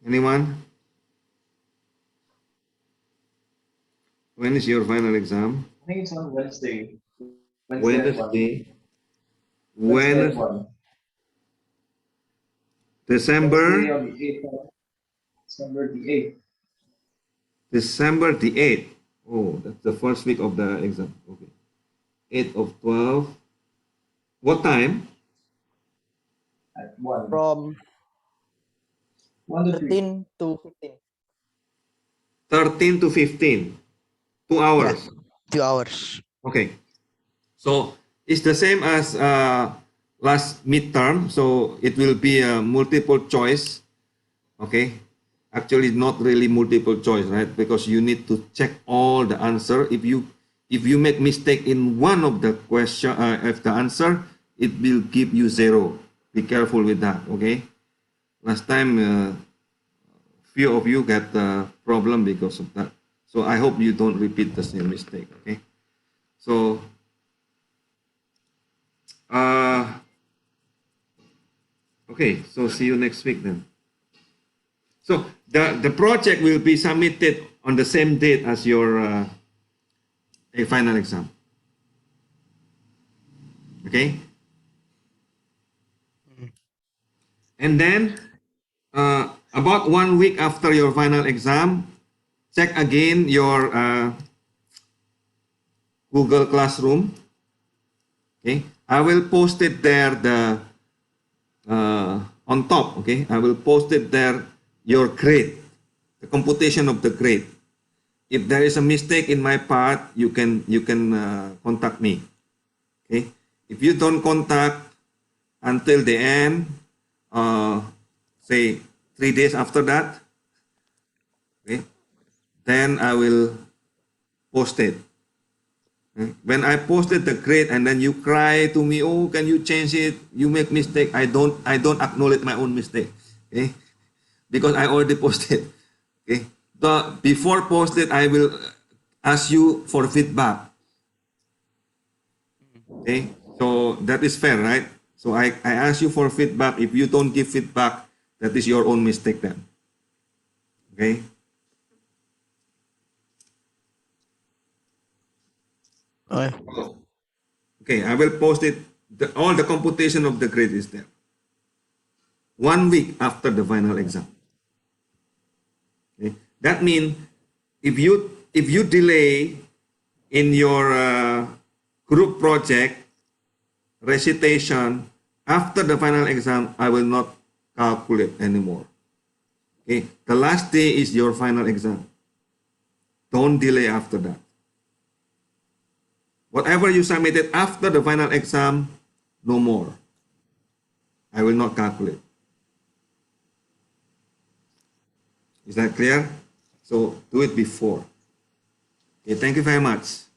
[SPEAKER 1] Anyone? When is your final exam?
[SPEAKER 6] I think it's on Wednesday. Wednesday at 1.
[SPEAKER 1] Wednesday.
[SPEAKER 6] Wednesday at
[SPEAKER 1] When
[SPEAKER 6] 1. Wednesday
[SPEAKER 1] December.
[SPEAKER 6] on the 8th of December the 8th.
[SPEAKER 1] December the 8th. Oh, that's the first week of the exam. Okay. 8th of 12. What time?
[SPEAKER 6] At 1.
[SPEAKER 2] from
[SPEAKER 6] 1 to 3.
[SPEAKER 2] 13 to 15.
[SPEAKER 1] 13 to 15. 2
[SPEAKER 2] Yeah,
[SPEAKER 1] hours.
[SPEAKER 2] 2 hours.
[SPEAKER 1] Okay. So it's the same as last midterm. So it will be a multiple choice. Okay. Actually, not really multiple choice, right? Because you need to check all the answer. If you make mistake in one of the question, if the answer, it will give you 0. Be careful with that. Okay. Last time, few of you get the problem because of that. So I hope you don't repeat the same mistake. Okay. So uh, okay. So see you next week then. So the project will be submitted on the same date as your a final exam. Okay. And then about 1 week after your final exam, check again your Google Classroom. Okay, I will post it there on top. Okay, I will post it there your grade, the computation of the grade. If there is a mistake in my part, you can contact me. Okay, if you don't contact until the end, say 3 days after that, okay, then I will post it. Okay? When I posted the grade and then you cry to me, oh, can you change it? You make mistake. I don't acknowledge my own mistake. Okay, because I already posted. Okay, the before posted, I will ask you for feedback. Okay, so that is fair, right? So I ask you for feedback. If you don't give feedback, that is your own mistake then. Okay.
[SPEAKER 2] Okay.
[SPEAKER 1] Okay, I will post it. All the computation of the grade is there. 1 week after the final exam. Okay? That means if you delay in your group project recitation after the final exam, I will not calculate anymore. Okay, the last day is your final exam. Don't delay after that. Whatever you submitted after the final exam, no more. I will not calculate. Is that clear? So do it before. Okay, thank you very much.